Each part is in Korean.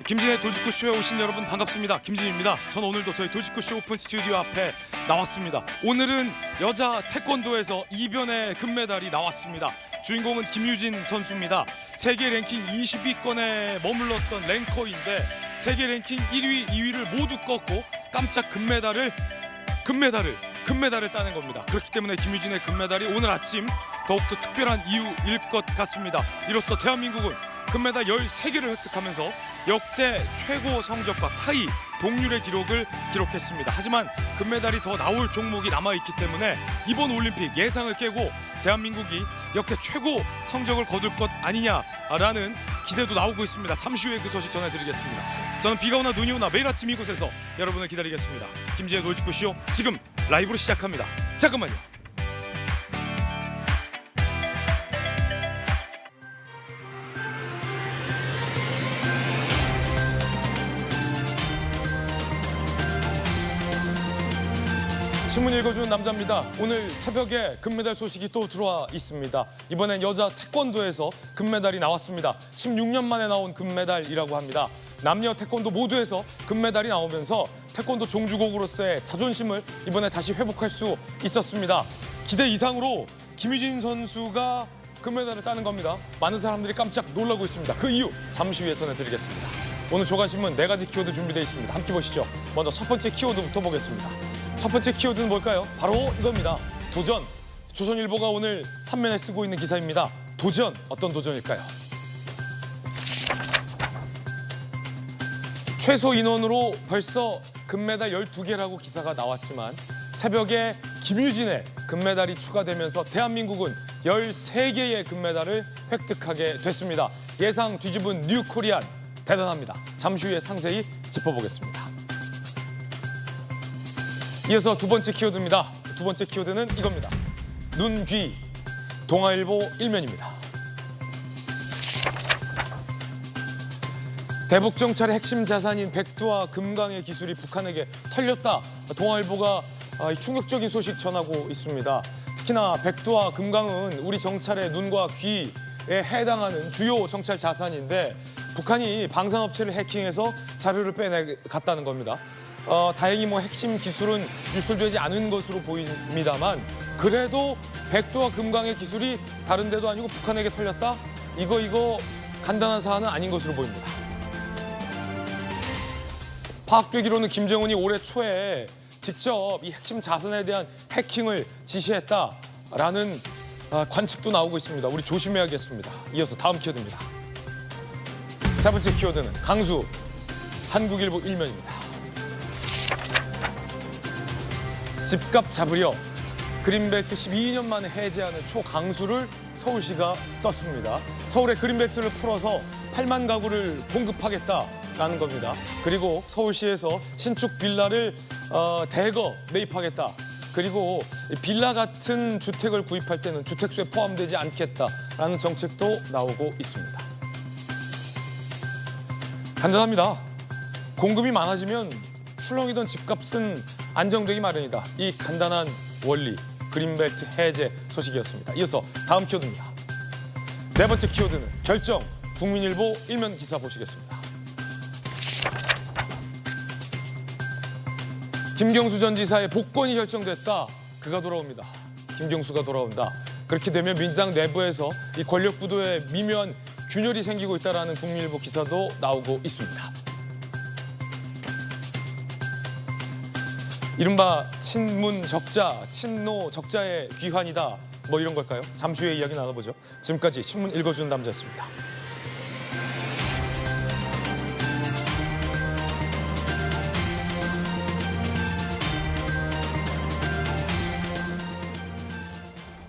김진의 도지코쇼에 오신 여러분 반갑습니다. 김진입니다. 저는 오늘도 저희 도지코쇼 오픈 스튜디오 앞에 나왔습니다. 오늘은 여자 태권도에서 이변의 금메달이 나왔습니다. 주인공은 김유진 선수입니다. 세계 랭킹 20위권에 머물렀던 랭커인데 세계 랭킹 1위, 2위를 모두 꺾고 깜짝 금메달을 따낸 겁니다. 그렇기 때문에 김유진의 금메달이 오늘 아침 더욱더 특별한 이유일 것 같습니다. 이로써 대한민국은 금메달 13개를 획득하면서 역대 최고 성적과 타이 동률의 기록을 기록했습니다. 하지만 금메달이 더 나올 종목이 남아있기 때문에 이번 올림픽 예상을 깨고 대한민국이 역대 최고 성적을 거둘 것 아니냐라는 기대도 나오고 있습니다. 잠시 후에 그 소식 전해드리겠습니다. 저는 비가 오나 눈이 오나 매일 아침 이곳에서 여러분을 기다리겠습니다. 김지혜 놀직구쇼 지금 라이브로 시작합니다. 잠깐만요. 신문 읽어주는 남자입니다. 오늘 새벽에 금메달 소식이 또 들어와 있습니다. 이번엔 여자 태권도에서 금메달이 나왔습니다. 16년 만에 나온 금메달이라고 합니다. 남녀 태권도 모두에서 금메달이 나오면서 태권도 종주국으로서의 자존심을 이번에 다시 회복할 수 있었습니다. 기대 이상으로 김유진 선수가 금메달을 따는 겁니다. 많은 사람들이 깜짝 놀라고 있습니다. 그 이유 잠시 후에 전해드리겠습니다. 오늘 조간신문 4가지 키워드 준비되어 있습니다. 함께 보시죠. 먼저 첫 번째 키워드부터 보겠습니다. 첫 번째 키워드는 뭘까요? 바로 이겁니다. 도전. 조선일보가 오늘 3면에 쓰고 있는 기사입니다. 도전. 어떤 도전일까요? 최소 인원으로 벌써 금메달 12개라고 기사가 나왔지만 새벽에 김유진의 금메달이 추가되면서 대한민국은 13개의 금메달을 획득하게 됐습니다. 예상 뒤집은 뉴 코리안 대단합니다. 잠시 후에 상세히 짚어보겠습니다. 이어서 두 번째 키워드입니다. 두 번째 키워드는 이겁니다. 눈, 귀, 동아일보 1면입니다. 대북정찰의 핵심 자산인 백두와 금강의 기술이 북한에게 털렸다. 동아일보가 충격적인 소식 전하고 있습니다. 특히나 백두와 금강은 우리 정찰의 눈과 귀에 해당하는 주요 정찰 자산인데 북한이 방산업체를 해킹해서 자료를 빼내갔다는 겁니다. 다행히 핵심 기술은 유출되지 않은 것으로 보입니다만 그래도 백두와 금강의 기술이 다른 데도 아니고 북한에게 털렸다? 이거 간단한 사안은 아닌 것으로 보입니다. 파악되기로는 김정은이 올해 초에 직접 이 핵심 자산에 대한 해킹을 지시했다라는 관측도 나오고 있습니다. 우리 조심해야겠습니다. 이어서 다음 키워드입니다. 세 번째 키워드는 강수, 한국일보 1면입니다. 집값 잡으려 그린벨트 12년 만에 해제하는 초강수를 서울시가 썼습니다. 서울의 그린벨트를 풀어서 8만 가구를 공급하겠다라는 겁니다. 그리고 서울시에서 신축 빌라를 대거 매입하겠다. 그리고 빌라 같은 주택을 구입할 때는 주택수에 포함되지 않겠다라는 정책도 나오고 있습니다. 간단합니다. 공급이 많아지면 출렁이던 집값은 안정되기 마련이다. 이 간단한 원리, 그린벨트 해제 소식이었습니다. 이어서 다음 키워드입니다. 네 번째 키워드는 결정, 국민일보 1면 기사 보시겠습니다. 김경수 전 지사의 복권이 결정됐다. 그가 돌아옵니다. 김경수가 돌아온다. 그렇게 되면 민주당 내부에서 이 권력 구도에 미묘한 균열이 생기고 있다는 국민일보 기사도 나오고 있습니다. 이른바 친문 적자, 친노 적자의 귀환이다. 이런 걸까요? 잠시 후에 이야기 나눠보죠. 지금까지 신문 읽어주는 남자였습니다.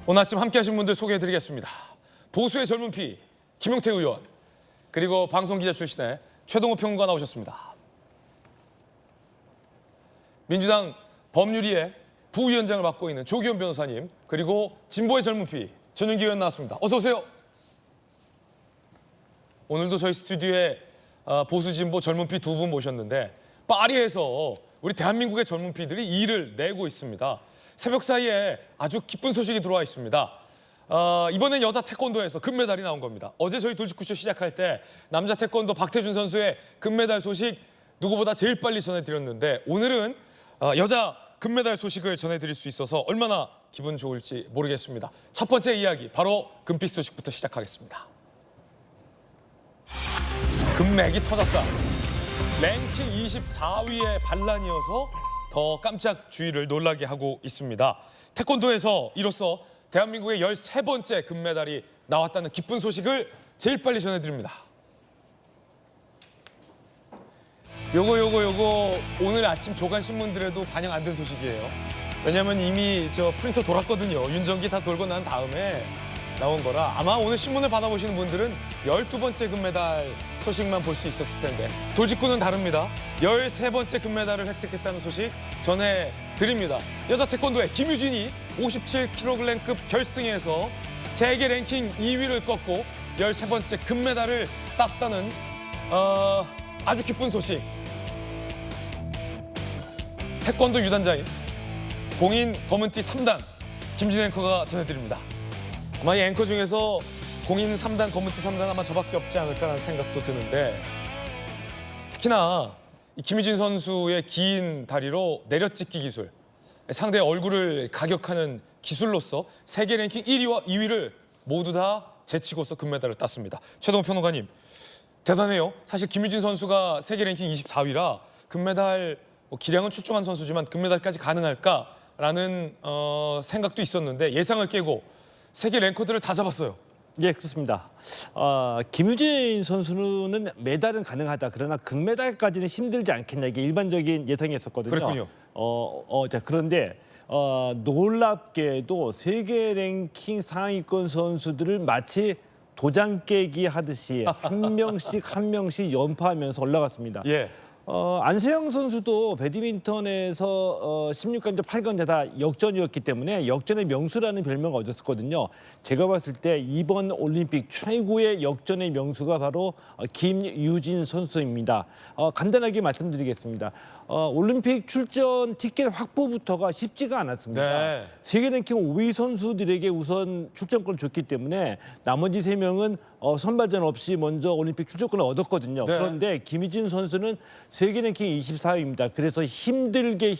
오늘 아침 함께하신 분들 소개해드리겠습니다. 보수의 젊은 피 김용태 의원, 그리고 방송기자 출신의 최동호 평론가 나오셨습니다. 민주당 법률위의 부위원장을 맡고 있는 조기현 변호사님, 그리고 진보의 젊은 피 전윤기 의원 나왔습니다. 어서 오세요. 오늘도 저희 스튜디오에 보수 진보 젊은 피 두 분 모셨는데 파리에서 우리 대한민국의 젊은 피들이 일을 내고 있습니다. 새벽 사이에 아주 기쁜 소식이 들어와 있습니다. 이번엔 여자 태권도에서 금메달이 나온 겁니다. 어제 저희 돌직구쇼 시작할 때 남자 태권도 박태준 선수의 금메달 소식 누구보다 제일 빨리 전해드렸는데 오늘은 여자 금메달 소식을 전해드릴 수 있어서 얼마나 기분 좋을지 모르겠습니다. 첫 번째 이야기 바로 금빛 소식부터 시작하겠습니다. 금맥이 터졌다. 랭킹 24위의 반란이어서 더 깜짝 주의를 놀라게 하고 있습니다. 태권도에서 이로써 대한민국의 13번째 금메달이 나왔다는 기쁜 소식을 제일 빨리 전해드립니다. 요거 오늘 아침 조간 신문들에도 반영 안 된 소식이에요. 왜냐면 이미 저 프린터 돌았거든요. 윤정기 다 돌고 난 다음에 나온 거라 아마 오늘 신문을 받아보시는 분들은 12번째 금메달 소식만 볼 수 있었을 텐데 돌직구는 다릅니다. 13번째 금메달을 획득했다는 소식 전해드립니다. 여자 태권도의 김유진이 57kg급 결승에서 세계 랭킹 2위를 꺾고 13번째 금메달을 땄다는 아주 기쁜 소식. 태권도 유단자인 공인 검은띠 3단 김진 앵커가 전해드립니다. 아마 이 앵커 중에서 공인 3단, 검은띠 3단 아마 저밖에 없지 않을까라는 생각도 드는데 특히나 이 김유진 선수의 긴 다리로 내려찍기 기술, 상대의 얼굴을 가격하는 기술로서 세계 랭킹 1위와 2위를 모두 다 제치고서 금메달을 땄습니다. 최동호 평론가님, 대단해요. 사실 김유진 선수가 세계 랭킹 24위라 금메달 기량은 출중한 선수지만 금메달까지 가능할까라는 생각도 있었는데 예상을 깨고 세계 랭커들을 다 잡았어요. 예, 그렇습니다. 김유진 선수는 메달은 가능하다. 그러나 금메달까지는 힘들지 않겠냐. 이게 일반적인 예상이었었거든요. 그랬군요. 자, 그런데 놀랍게도 세계 랭킹 상위권 선수들을 마치 도장 깨기 하듯이 한 명씩 연파하면서 올라갔습니다. 예. 안세영 선수도 배드민턴에서 16강전, 8강전 다 역전이었기 때문에 역전의 명수라는 별명을 얻었었거든요. 제가 봤을 때 이번 올림픽 최고의 역전의 명수가 바로 김유진 선수입니다. 간단하게 말씀드리겠습니다. 올림픽 출전 티켓 확보부터가 쉽지가 않았습니다. 네. 세계 랭킹 5위 선수들에게 우선 출전권을 줬기 때문에 나머지 3명은 선발전 없이 먼저 올림픽 출전권을 얻었거든요. 네. 그런데 김유진 선수는 세계 랭킹 24위입니다. 그래서 힘들게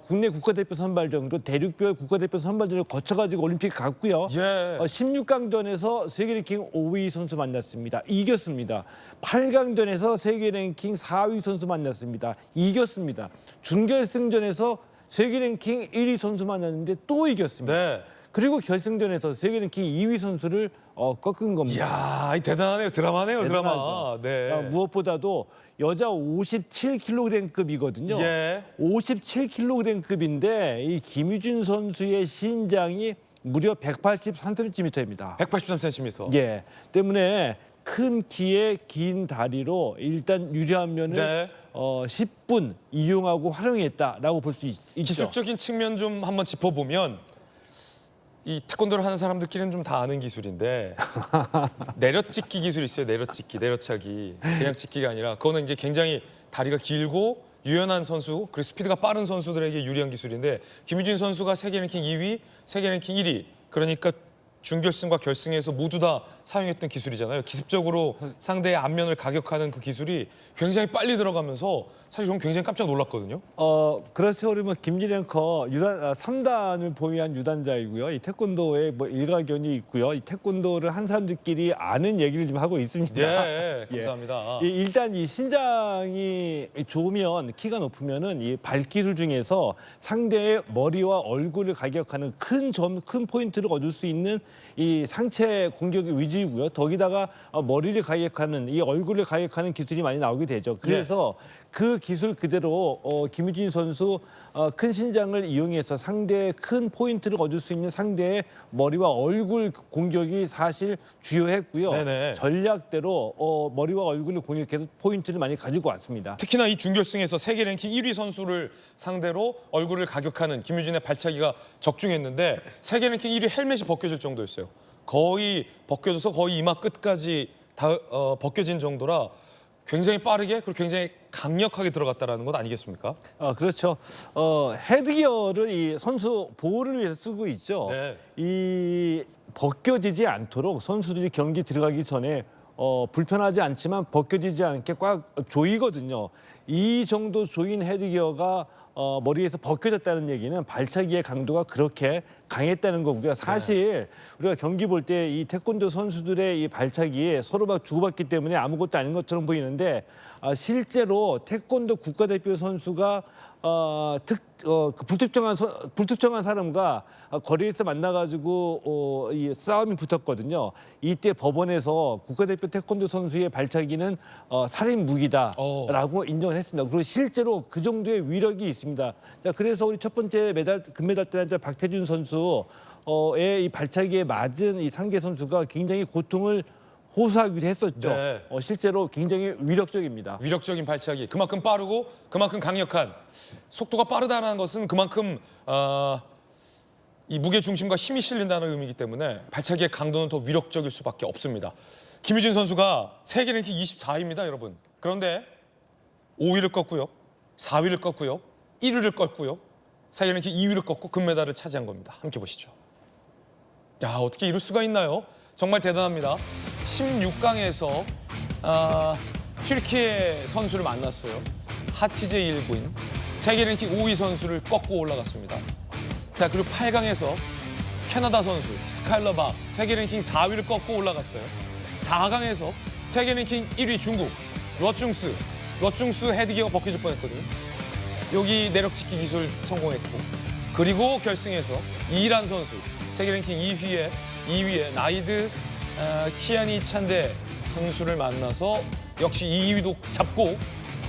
국내 국가대표 선발전, 그리고 대륙별 국가대표 선발전을 거쳐가지고 올림픽 갔고요. 예. 16강전에서 세계 랭킹 5위 선수 만났습니다. 이겼습니다. 8강전에서 세계 랭킹 4위 선수 만났습니다. 이겼습니다. 준결승전에서 세계 랭킹 1위 선수 만났는데 또 이겼습니다. 네. 그리고 결승전에서 세계 랭킹 2위 선수를 꺾은 겁니다. 이야, 대단하네요. 드라마네요, 드라마. 대단하죠. 네. 무엇보다도 여자 57kg급이거든요. 예. 57kg급인데 이 김유진 선수의 신장이 무려 183cm입니다. 183cm. 예, 때문에 큰 키에 긴 다리로 일단 유리한 면을 네. 10분 이용하고 활용했다라고 볼 수 있죠. 기술적인 측면 좀 한번 짚어보면 이 태권도를 하는 사람들끼리는 좀 다 아는 기술인데 내려찍기 기술이 있어요. 내려차기. 그냥 찍기가 아니라 그거는 이제 굉장히 다리가 길고 유연한 선수, 그리고 스피드가 빠른 선수들에게 유리한 기술인데 김유진 선수가 세계 랭킹 2위, 세계 랭킹 1위. 그러니까 준결승과 결승에서 모두 다 사용했던 기술이잖아요. 기습적으로 상대의 앞면을 가격하는 그 기술이 굉장히 빨리 들어가면서 사실 저는 굉장히 깜짝 놀랐거든요. 그래서 우리는 김진 앵커 3단을 보유한 유단자이고요. 이 태권도에 뭐 일가견이 있고요. 이 태권도를 한 사람들끼리 아는 얘기를 좀 하고 있습니다. 예, 감사합니다. 일단 이 신장이 좋으면, 키가 높으면은 이 발기술 중에서 상대의 머리와 얼굴을 가격하는 큰 포인트를 얻을 수 있는 이 상체 공격의 위주이고요. 거기다가 머리를 가격하는, 이 얼굴을 가격하는 기술이 많이 나오게 되죠. 그래서 그 기술 그대로 김유진 선수 큰 신장을 이용해서 상대의 큰 포인트를 얻을 수 있는 상대의 머리와 얼굴 공격이 사실 주요했고요. 네네. 전략대로 머리와 얼굴을 공격해서 포인트를 많이 가지고 왔습니다. 특히나 이 준결승에서 세계 랭킹 1위 선수를 상대로 얼굴을 가격하는 김유진의 발차기가 적중했는데 세계 랭킹 1위 헬멧이 벗겨질 정도였어요. 거의 벗겨져서 거의 이마 끝까지 다 벗겨진 정도라 굉장히 빠르게 그리고 굉장히 강력하게 들어갔다라는 것 아니겠습니까? 그렇죠. 헤드기어를 이 선수 보호를 위해서 쓰고 있죠. 네. 이 벗겨지지 않도록 선수들이 경기 들어가기 전에 불편하지 않지만 벗겨지지 않게 꽉 조이거든요. 이 정도 조인 헤드기어가 머리에서 벗겨졌다는 얘기는 발차기의 강도가 그렇게 강했다는 거고요. 사실 우리가 경기 볼 때 이 태권도 선수들의 이 발차기에 서로 막 주고받기 때문에 아무것도 아닌 것처럼 보이는데 실제로 태권도 국가대표 선수가 그 불특정한 사람과 거리에서 만나가지고 이 싸움이 붙었거든요. 이때 법원에서 국가대표 태권도 선수의 발차기는 살인 무기다라고 인정을 했습니다. 그리고 실제로 그 정도의 위력이 있습니다. 자, 그래서 우리 첫 번째 금메달 따냈던 박태준 선수의 이 발차기에 맞은 이 상대 선수가 굉장히 고통을 호소하기도 했었죠. 네. 실제로 굉장히 위력적입니다. 위력적인 발차기, 그만큼 빠르고 그만큼 강력한, 속도가 빠르다는 것은 그만큼 이 무게 중심과 힘이 실린다는 의미이기 때문에 발차기의 강도는 더 위력적일 수밖에 없습니다. 김유진 선수가 세계 랭킹 24위입니다, 여러분. 그런데 5위를 꺾고요, 4위를 꺾고요, 1위를 꺾고요, 세계 랭킹 2위를 꺾고 금메달을 차지한 겁니다. 함께 보시죠. 야, 어떻게 이럴 수가 있나요? 정말 대단합니다. 16강에서 튀르키예 선수를 만났어요. 하티제 일구인, 세계 랭킹 5위 선수를 꺾고 올라갔습니다. 자, 그리고 8강에서 캐나다 선수 스카일러 박, 세계 랭킹 4위를 꺾고 올라갔어요. 4강에서 세계 랭킹 1위 중국 러중스 헤드기어가 벗겨질 뻔했거든요. 여기 내력짓기 기술 성공했고, 그리고 결승에서 이란 선수 세계 랭킹 2위에 나이드 키아니 찬데 선수를 만나서 역시 2위도 잡고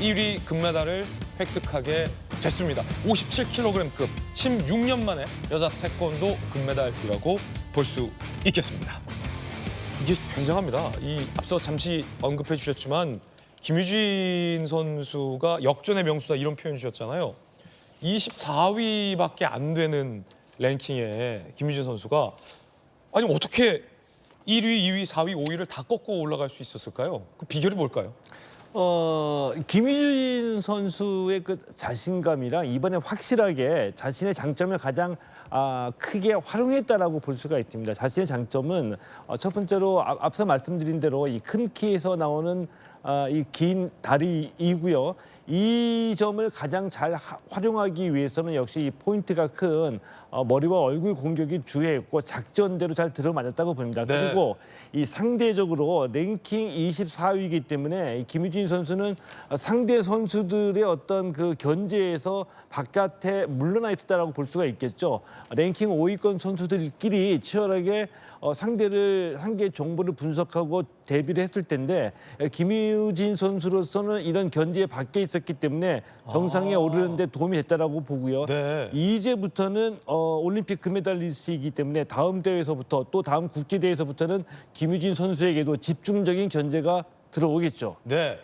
1위 금메달을 획득하게 됐습니다. 57kg급 16년 만에 여자 태권도 금메달이라고 볼 수 있겠습니다. 이게 굉장합니다. 이 앞서 잠시 언급해 주셨지만 김유진 선수가 역전의 명수다 이런 표현 주셨잖아요. 24위밖에 안 되는 랭킹에 김유진 선수가 아니 어떻게 1위, 2위, 4위, 5위를 다 꺾고 올라갈 수 있었을까요? 그 비결이 뭘까요? 김유진 선수의 그 자신감이랑 이번에 확실하게 자신의 장점을 가장 크게 활용했다라고 볼 수가 있습니다. 자신의 장점은 첫 번째로 앞서 말씀드린 대로 이 큰 키에서 나오는 이 긴 다리이고요. 이 점을 가장 잘 활용하기 위해서는 역시 이 포인트가 큰 머리와 얼굴 공격이 주요했고 작전대로 잘 들어맞았다고 봅니다. 네. 그리고 이 상대적으로 랭킹 24위이기 때문에 이 김유진 선수는 상대 선수들의 어떤 그 견제에서 바깥에 물러나 있었다라고 볼 수가 있겠죠. 랭킹 5위권 선수들끼리 치열하게 상대 정보를 분석하고 대비를 했을 텐데 김유진 선수로서는 이런 견제에 밖에 있었기 때문에 정상에 오르는 데 도움이 됐다라고 보고요. 네. 이제부터는 올림픽 금메달리스트이기 때문에 다음 대회에서부터 또 다음 국제대회에서부터는 김유진 선수에게도 집중적인 견제가 들어오겠죠. 네.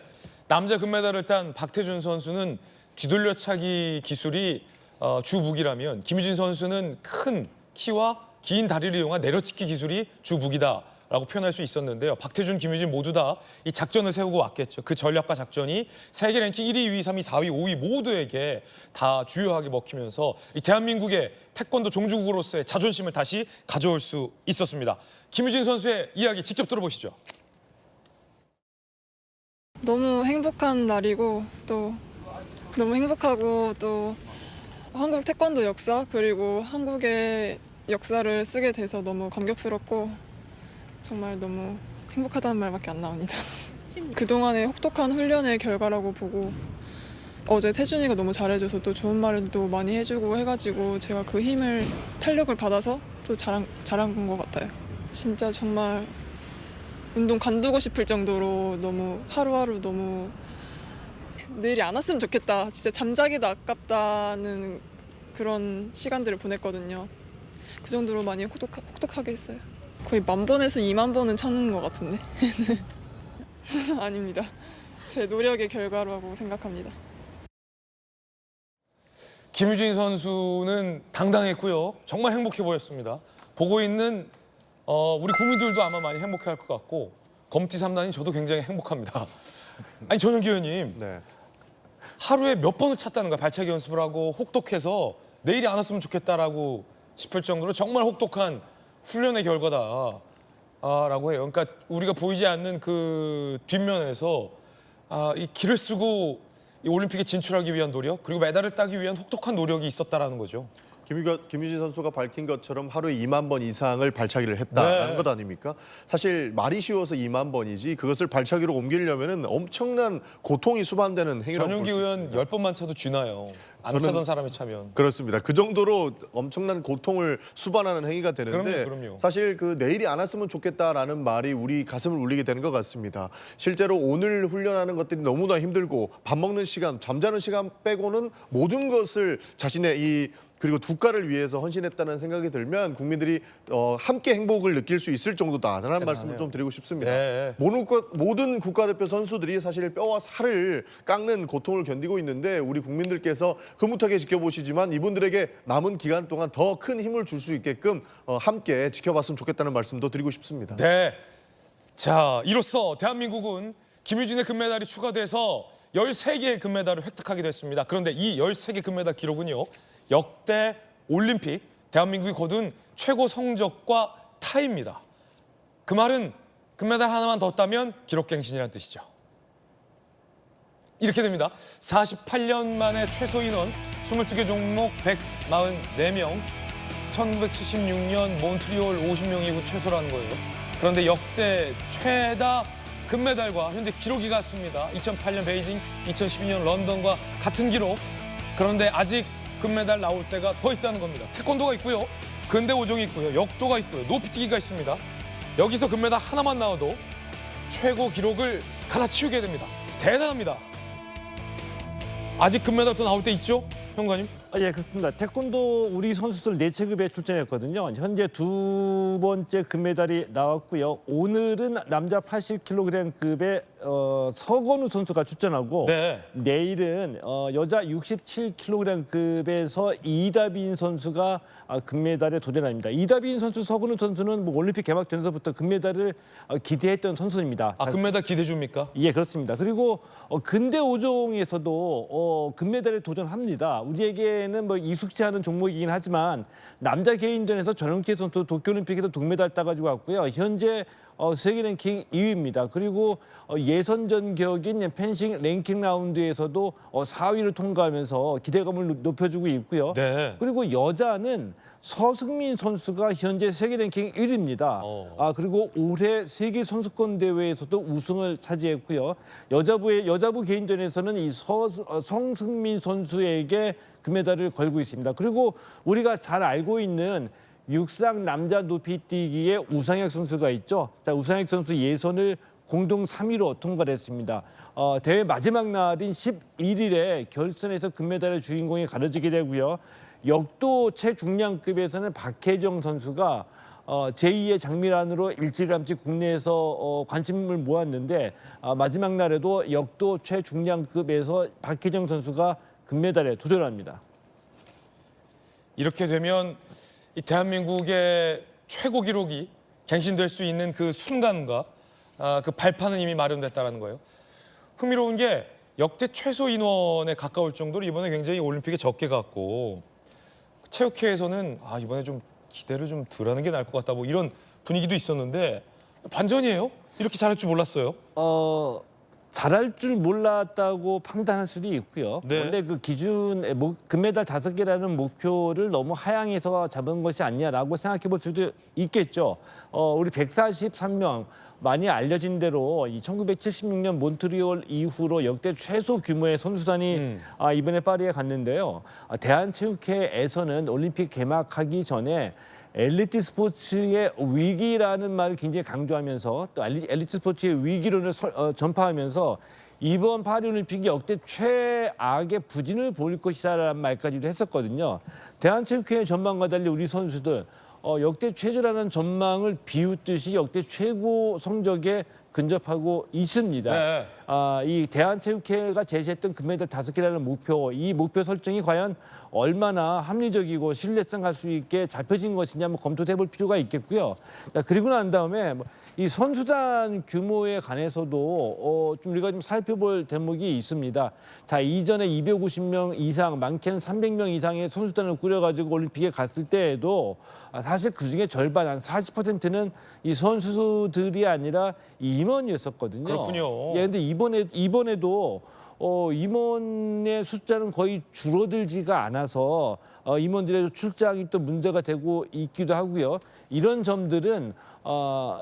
남자 금메달을 딴 박태준 선수는 뒤돌려차기 기술이 주무기라면 김유진 선수는 큰 키와 긴 다리를 이용한 내려치기 기술이 주무기다라고 표현할 수 있었는데요. 박태준, 김유진 모두 다 이 작전을 세우고 왔겠죠. 그 전략과 작전이 세계 랭킹 1위, 2위, 3위, 4위, 5위 모두에게 다 주요하게 먹히면서 이 대한민국의 태권도 종주국으로서의 자존심을 다시 가져올 수 있었습니다. 김유진 선수의 이야기 직접 들어보시죠. 너무 행복한 날이고 또 너무 행복하고 또 한국 태권도 역사 그리고 한국의 역사를 쓰게 돼서 너무 감격스럽고 정말 너무 행복하다는 말밖에 안 나옵니다. 그동안의 혹독한 훈련의 결과라고 보고 어제 태준이가 너무 잘해줘서 또 좋은 말도 많이 해주고 해가지고 제가 그 힘을 탄력을 받아서 또 잘한 것 같아요. 진짜 정말 운동 관두고 싶을 정도로 너무 하루하루 너무 내일이 안 왔으면 좋겠다. 진짜 잠자기도 아깝다는 그런 시간들을 보냈거든요. 그 정도로 많이 혹독하게 했어요. 거의 1000번에서 2만 번은 찾는 것 같은데. 아닙니다. 제 노력의 결과라고 생각합니다. 김유진 선수는 당당했고요. 정말 행복해 보였습니다. 보고 있는 우리 국민들도 아마 많이 행복해할 것 같고 검티 3단이 저도 굉장히 행복합니다. 아니 전용기 의원님 네. 하루에 몇 번을 찼다는 거야. 발차기 연습을 하고 혹독해서 내일이 안 왔으면 좋겠다라고 싶을 정도로 정말 혹독한 훈련의 결과다라고 해요. 그러니까 우리가 보이지 않는 그 뒷면에서 이 길을 쓰고 이 올림픽에 진출하기 위한 노력 그리고 메달을 따기 위한 혹독한 노력이 있었다라는 거죠. 김유진 선수가 밝힌 것처럼 하루에 2만 번 이상을 발차기를 했다라는 네. 것 아닙니까? 사실 말이 쉬워서 2만 번이지 그것을 발차기로 옮기려면은 엄청난 고통이 수반되는 행위라고 볼 전용기 수 의원 있습니다. 10번만 차도 쥐나요. 안 저는- 차던 사람이 차면. 그렇습니다. 그 정도로 엄청난 고통을 수반하는 행위가 되는데 그럼요. 사실 그 내일이 안 왔으면 좋겠다라는 말이 우리 가슴을 울리게 되는 것 같습니다. 실제로 오늘 훈련하는 것들이 너무나 힘들고 밥 먹는 시간, 잠자는 시간 빼고는 모든 것을 자신의 그리고 국가를 위해서 헌신했다는 생각이 들면 국민들이 함께 행복을 느낄 수 있을 정도다라는 말씀을 좀 드리고 싶습니다. 네. 모든 국가대표 선수들이 사실 뼈와 살을 깎는 고통을 견디고 있는데 우리 국민들께서 흐뭇하게 지켜보시지만 이분들에게 남은 기간 동안 더 큰 힘을 줄 수 있게끔 함께 지켜봤으면 좋겠다는 말씀도 드리고 싶습니다. 네. 자, 이로써 대한민국은 김유진의 금메달이 추가돼서 13개의 금메달을 획득하게 됐습니다. 그런데 이 13개 금메달 기록은요. 역대 올림픽 대한민국이 거둔 최고 성적과 타입니다. 그 말은 금메달 하나만 더 따면 기록갱신이라는 뜻이죠. 이렇게 됩니다. 48년 만에 최소 인원 22개 종목 144명, 1976년 몬트리올 50명 이후 최소라는 거예요. 그런데 역대 최다 금메달과 현재 기록이 같습니다. 2008년 베이징, 2012년 런던과 같은 기록. 그런데 아직 금메달 나올 때가 더 있다는 겁니다. 태권도가 있고요. 근대 오종이 있고요. 역도가 있고요. 높이뛰기가 있습니다. 여기서 금메달 하나만 나와도 최고 기록을 갈아치우게 됩니다. 대단합니다. 아직 금메달 더 나올 때 있죠? 평가님? 예, 그렇습니다. 태권도 우리 선수들 4체급에 출전했거든요. 현재 2번째 금메달이 나왔고요. 오늘은 남자 80kg급의 서건우 선수가 출전하고 네. 내일은 여자 67kg급에서 이다빈 선수가 금메달에 도전합니다. 이다빈 선수, 서건우 선수는 뭐 올림픽 개막 전서부터 금메달을 기대했던 선수입니다. 금메달 기대 줍니까? 예, 그렇습니다. 그리고 근대 5종에서도 금메달에 도전합니다. 우리에게는 뭐 익숙치 않은 종목이긴 하지만 남자 개인전에서 전용기 선수 도쿄올림픽에서 동메달 따가지고 왔고요. 현재 세계 랭킹 2위입니다. 그리고 예선전 격인 펜싱 랭킹 라운드에서도 4위를 통과하면서 기대감을 높여주고 있고요. 네. 그리고 여자는 서승민 선수가 현재 세계 랭킹 1위입니다. 그리고 올해 세계 선수권 대회에서도 우승을 차지했고요. 여자부 개인전에서는 이 성승민 선수에게 금메달을 걸고 있습니다. 그리고 우리가 잘 알고 있는 육상 남자 높이뛰기의 우상혁 선수가 있죠. 자, 우상혁 선수 예선을 공동 3위로 통과했습니다. 대회 마지막 날인 11일에 결선에서 금메달의 주인공이 가려지게 되고요. 역도 최중량급에서는 박혜정 선수가 제2의 장미란으로 일찌감치 국내에서 관심을 모았는데 마지막 날에도 역도 최중량급에서 박혜정 선수가 금메달에 도전합니다. 이렇게 되면 이 대한민국의 최고 기록이 갱신될 수 있는 그 순간과 그 발판은 이미 마련됐다는 거예요. 흥미로운 게 역대 최소 인원에 가까울 정도로 이번에 굉장히 올림픽에 적게 갔고 체육회에서는 이번에 좀 기대를 좀 덜 하는 게 나을 것 같다 뭐 이런 분위기도 있었는데 반전이에요? 이렇게 잘할 줄 몰랐어요. 잘할 줄 몰랐다고 판단할 수도 있고요. 네. 원래 그 기준 금메달 5개라는 목표를 너무 하향해서 잡은 것이 아니냐라고 생각해 볼 수도 있겠죠. 우리 143명 많이 알려진 대로 이 1976년 몬트리올 이후로 역대 최소 규모의 선수단이 이번에 파리에 갔는데요. 대한체육회에서는 올림픽 개막하기 전에 엘리트 스포츠의 위기라는 말을 굉장히 강조하면서 또 엘리트 스포츠의 위기론을 전파하면서 이번 파리올림픽이 역대 최악의 부진을 보일 것이라는 말까지도 했었거든요. 대한체육회 전망과 달리 우리 선수들 역대 최저라는 전망을 비웃듯이 역대 최고 성적에 근접하고 있습니다. 네. 이 대한체육회가 제시했던 금메달 5개라는 목표, 이 목표 설정이 과연 얼마나 합리적이고 신뢰성 갈 수 있게 잡혀진 것이냐 한번 검토해 볼 필요가 있겠고요. 자, 그리고 난 다음에 이 선수단 규모에 관해서도 좀 우리가 좀 살펴볼 대목이 있습니다. 자, 이전에 250명 이상, 많게는 300명 이상의 선수단을 꾸려가지고 올림픽에 갔을 때에도 사실 그중에 절반, 한 40%는 이 선수들이 아니라 임원이었었거든요. 그렇군요. 예, 근데 이번에도 임원의 숫자는 거의 줄어들지가 않아서 임원들의 출장이 또 문제가 되고 있기도 하고요. 이런 점들은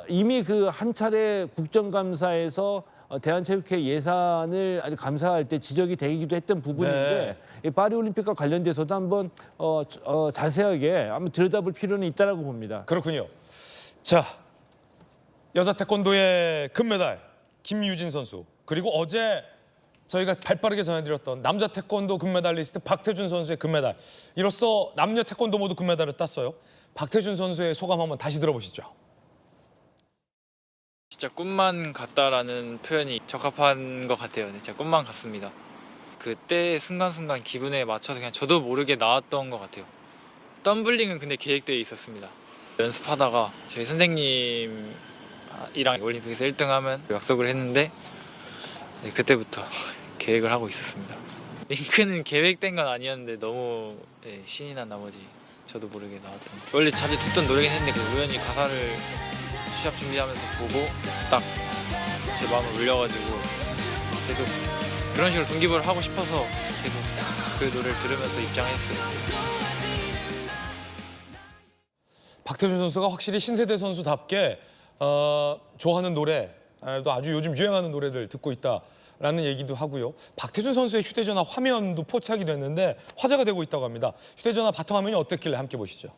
이미 그 한 차례 국정감사에서 대한체육회 예산을 아주 감사할 때 지적이 되기도 했던 부분인데 이 파리올림픽과 관련돼서도 한번 자세하게 한번 들여다볼 필요는 있다라고 봅니다. 그렇군요. 자, 여자 태권도의 금메달 김유진 선수, 그리고 어제 저희가 발빠르게 전해드렸던 남자 태권도 금메달리스트 박태준 선수의 금메달. 이로써 남녀 태권도 모두 금메달을 땄어요. 박태준 선수의 소감 한번 다시 들어보시죠. 진짜 꿈만 같다라는 표현이 적합한 것 같아요. 네, 진짜 꿈만 같습니다. 그때 순간순간 기분에 맞춰서 그냥 저도 모르게 나왔던 것 같아요. 덤블링은 근데 계획되어 있었습니다. 연습하다가 저희 선생님이랑 올림픽에서 1등하면 약속을 했는데 네, 그때부터 계획을 하고 있었습니다. 링크는 계획된 건 아니었는데 너무 신이 난 나머지 저도 모르게 나왔던 거. 원래 자주 듣던 노래긴 했는데 우연히 가사를 시합 준비하면서 보고 딱 제 마음을 울려가지고 계속 그런 식으로 동기부여를 하고 싶어서 계속 그 노래를 들으면서 입장했어요. 박태준 선수가 확실히 신세대 선수답게 좋아하는 노래도 아주 요즘 유행하는 노래를 듣고 있다라는 얘기도 하고요. 박태준 선수의 휴대전화 화면도 포착이 됐는데 화제가 되고 있다고 합니다. 휴대전화 바탕화면이 어땠길래 함께 보시죠.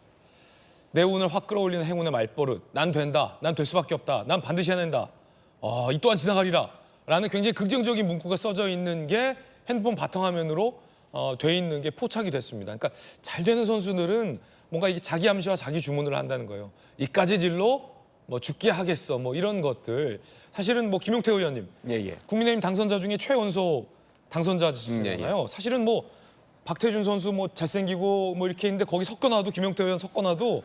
내 운을 확 끌어올리는 행운의 말버릇. 난 된다. 난 될 수밖에 없다. 난 반드시 해낸다. 이 또한 지나가리라. 라는 굉장히 긍정적인 문구가 써져 있는 게 핸드폰 바탕화면으로 돼 있는 게 포착이 됐습니다. 그러니까 잘 되는 선수들은 뭔가 이게 자기 암시와 자기 주문을 한다는 거예요. 이까지 질로 뭐 죽게 하겠어. 뭐 이런 것들. 사실은 뭐 김용태 의원님. 예. 국민의힘 당선자 중에 최연소 당선자잖아요. 사실은 뭐 박태준 선수 뭐 잘생기고 뭐 이렇게 있는데 거기 섞어놔도 김용태 의원 섞어놔도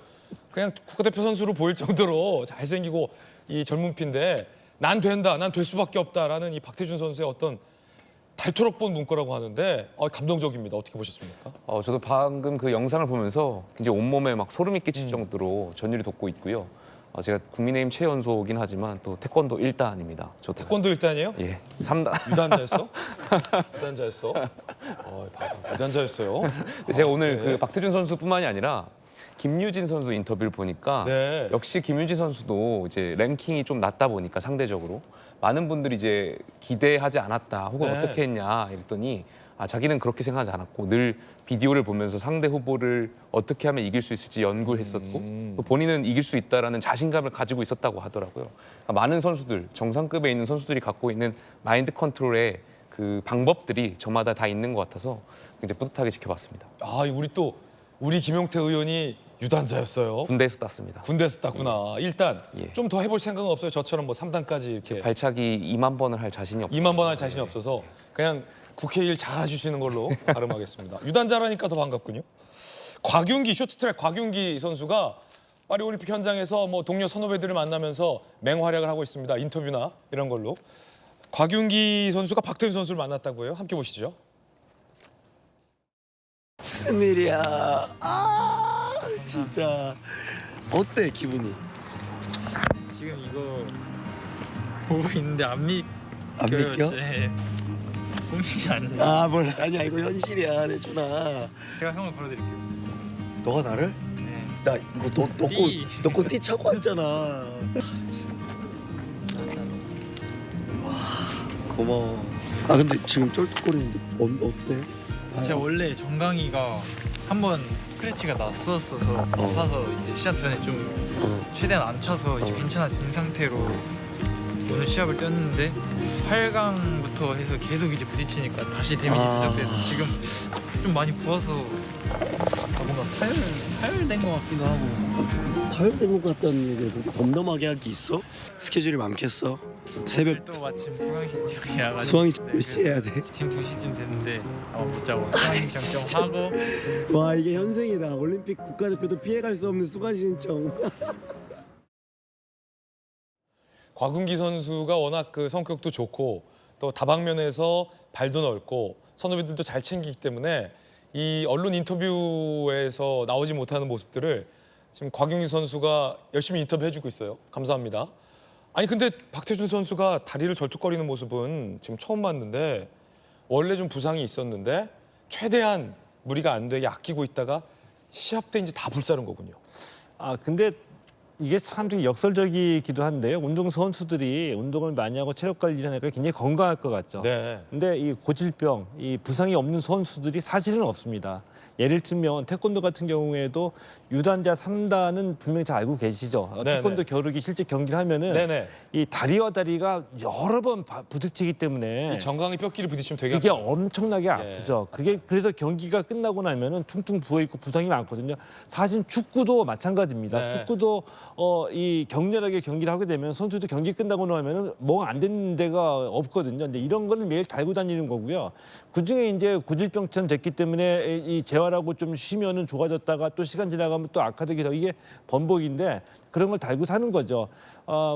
그냥 국가대표 선수로 보일 정도로 잘생기고 이 젊은 피인데 난 된다, 난 될 수밖에 없다라는 이 박태준 선수의 어떤 닳도록 본 문구라고 하는데 감동적입니다. 어떻게 보셨습니까? 저도 방금 그 영상을 보면서 굉장히 온몸에 막 소름이 끼칠 정도로 전율이 돋고 있고요. 제가 국민의힘 최연소긴 하지만 또 태권도 1단입니다. 저도. 태권도 1단이에요? 예, 3단. 유단자였어? 유단자였어? 유단자였어요. 제가 오늘 그 박태준 선수뿐만이 아니라 김유진 선수 인터뷰를 보니까 네. 역시 김유진 선수도 이제 랭킹이 좀 낮다 보니까 상대적으로 많은 분들이 이제 기대하지 않았다 혹은 네. 어떻게 했냐 이랬더니 자기는 그렇게 생각하지 않았고 늘 비디오를 보면서 상대 후보를 어떻게 하면 이길 수 있을지 연구를 했었고 또 본인은 이길 수 있다라는 자신감을 가지고 있었다고 하더라고요. 그러니까 많은 선수들, 정상급에 있는 선수들이 갖고 있는 마인드 컨트롤의 그 방법들이 저마다 다 있는 것 같아서 굉장히 뿌듯하게 지켜봤습니다. 우리 김용태 의원이 유단자였어요. 군대에서 땄습니다. 군대에서 땄구나. 일단 예. 좀 더 해볼 생각은 없어요. 저처럼 뭐 3단까지 이렇게 발차기 2만 번을 할 자신이 없어요. 2만 번 할 자신이 없어서 그냥 국회 일 잘해주시는 걸로 가름하겠습니다. 유단자라니까 더 반갑군요. 곽윤기 쇼트트랙 곽윤기 선수가 파리올림픽 현장에서 뭐 동료 선후배들을 만나면서 맹활약을 하고 있습니다. 인터뷰나 이런 걸로. 곽윤기 선수가 박태준 선수를 만났다고 해요. 함께 보시죠. 무슨 일이야? 진짜 어때 기분이? 지금 이거 보고 있는데 안 믿겨요. 안 믿겨? 네. 보이지 않네. 몰라. 아니야 이거 현실이야 내준아. 제가 형을 걸어드릴게요. 너가 나를? 네. 나 이거 너거 띠 차고 왔잖아. 와 고마워. 근데 지금 쩔뚝거리는데 어때? 제가 원래 정강이가 한번 스크래치가 났었어서 아파서 이제 시합 전에 좀 최대한 안 차서 이제 괜찮아진 상태로 오늘 시합을 뛰었는데 8강부터 해서 계속 이제 부딪히니까 다시 데미지 누적돼서 지금 좀 많이 부어서 뭔가 파열된 것 같기도 하고. 파열된 것 같다는 얘기를 그렇게 덤덤하게 할 게 있어? 스케줄이 많겠어? 새벽 또 마침 수강 신청이라 가지고 수강 신청 몇 시에 해야 돼? 지금 2시쯤 됐는데 아마 못 자고 수강 신청 좀 하고 와 이게 현생이다. 올림픽 국가대표도 피해갈 수 없는 수강 신청. 곽은기 선수가 워낙 그 성격도 좋고 또 다방면에서 발도 넓고 선후배들도 잘 챙기기 때문에 이 언론 인터뷰에서 나오지 못하는 모습들을 지금 곽윤기 선수가 열심히 인터뷰해주고 있어요. 감사합니다. 아니 근데 박태준 선수가 다리를 절뚝거리는 모습은 지금 처음 봤는데 원래 좀 부상이 있었는데 최대한 무리가 안 되게 아끼고 있다가 시합 때 이제 다 불사른 거군요. 아 근데 이게 참 되게 역설적이기도 한데요. 운동 선수들이 운동을 많이 하고 체력 관리를 하니까 굉장히 건강할 것 같죠. 네. 근데 이 고질병, 이 부상이 없는 선수들이 사실은 없습니다. 예를 들면 태권도 같은 경우에도 유단자 3단은 분명히 잘 알고 계시죠. 네네. 태권도 겨루기 실제 경기를 하면은 네네. 이 다리와 다리가 여러 번 부딪히기 때문에 이 정강이 뼈끼리 부딪히면 되게 이게 아파요. 엄청나게 아프죠. 그게 그래서 경기가 끝나고 나면은 퉁퉁 부어 있고 부상이 많거든요. 사실 축구도 마찬가지입니다. 네. 축구도 이 격렬하게 경기를 하게 되면 선수도 경기 끝나고 나면은 뭐가 안 되는 데가 없거든요. 근데 이런 거를 매일 달고 다니는 거고요. 그중에 이제 고질병처럼 됐기 때문에 이 재활하고 좀 쉬면은 좋아졌다가 또 시간 지나가면 또 악화되기도 하고 이게 번복인데 그런 걸 달고 사는 거죠.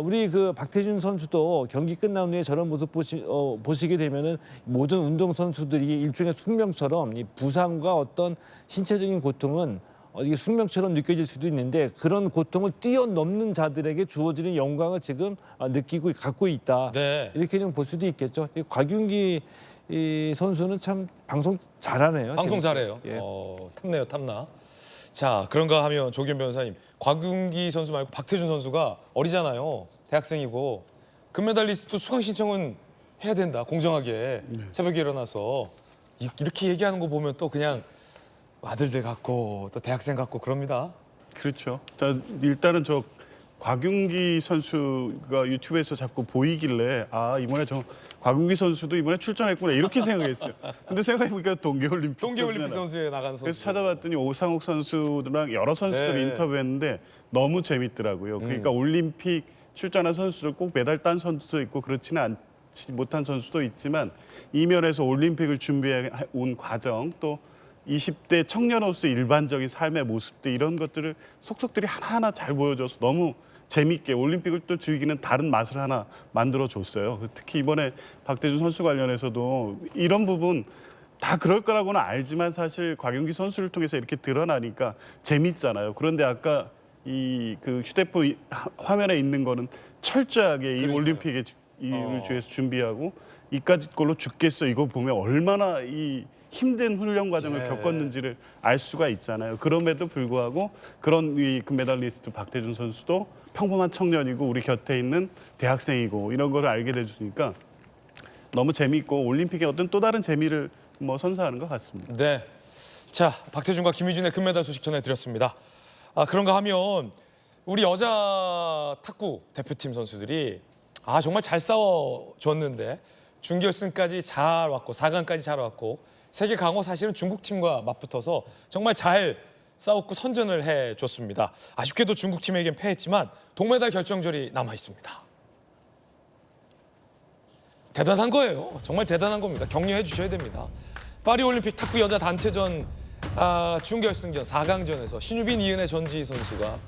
우리 그 박태준 선수도 경기 끝난 후에 저런 모습 보시게 되면은 모든 운동 선수들이 일종의 숙명처럼 이 부상과 어떤 신체적인 고통은 이게 숙명처럼 느껴질 수도 있는데 그런 고통을 뛰어넘는 자들에게 주어지는 영광을 지금 느끼고 갖고 있다. 네. 이렇게 좀 볼 수도 있겠죠. 이 곽윤기 이 선수는 참 방송 잘하네요. 방송 지금. 잘해요. 예. 탐내요, 탐나. 자, 그런가 하면 조기현 변호사님, 곽윤기 선수 말고 박태준 선수가 어리잖아요. 대학생이고 금메달리스트 수강 신청은 해야 된다. 공정하게 새벽에 일어나서 이렇게 얘기하는 거 보면 또 그냥 아들들 같고 또 대학생 같고 그럽니다. 그렇죠. 일단은 저 곽윤기 선수가 유튜브에서 자꾸 보이길래 아 이번에 저 곽윤기 선수도 이번에 출전했구나 이렇게 생각했어요. 근데 생각해보니까 동계올림픽 동계올림픽 선수잖아요. 선수에 나간 선수. 그래서 찾아봤더니 오상욱 선수랑 여러 선수들 네. 인터뷰했는데 너무 재밌더라고요. 그러니까 올림픽 출전한 선수들 꼭 메달 딴 선수도 있고 그렇지는 않지 못한 선수도 있지만 이면에서 올림픽을 준비해 온 과정 또 20대 청년으로서의 일반적인 삶의 모습들 이런 것들을 속속들이 하나하나 잘 보여줘서 너무 재밌게 올림픽을 또 즐기는 다른 맛을 하나 만들어줬어요. 특히 이번에 박태준 선수 관련해서도 이런 부분 다 그럴 거라고는 알지만 사실 곽윤기 선수를 통해서 이렇게 드러나니까 재밌잖아요. 그런데 아까 이 그 휴대폰 화면에 있는 거는 철저하게 이 올림픽에 이를 위해서 준비하고 이까짓 걸로 죽겠어 이거 보면 얼마나 이 힘든 훈련 과정을 겪었는지를 알 수가 있잖아요. 그럼에도 불구하고 그런 이 금메달리스트 박태준 선수도 평범한 청년이고 우리 곁에 있는 대학생이고 이런 거를 알게 돼주니까 너무 재미있고 올림픽의 어떤 또 다른 재미를 뭐 선사하는 것 같습니다. 네. 자, 박태준과 김희준의 금메달 소식 전해드렸습니다. 그런가 하면 우리 여자 탁구 대표팀 선수들이 정말 잘 싸워줬는데 준결승까지 잘 왔고 4강까지 잘 왔고 세계 강호 사실은 중국 팀과 맞붙어서 정말 잘 싸웠고 선전을 해줬습니다. 아쉽게도 중국 팀에겐 패했지만 동메달 결정전이 남아 있습니다. 대단한 거예요. 정말 대단한 겁니다. 격려해 주셔야 됩니다. 파리올림픽 탁구 여자 단체전 준결승전 4강전에서 신유빈, 이은혜, 전지희 선수가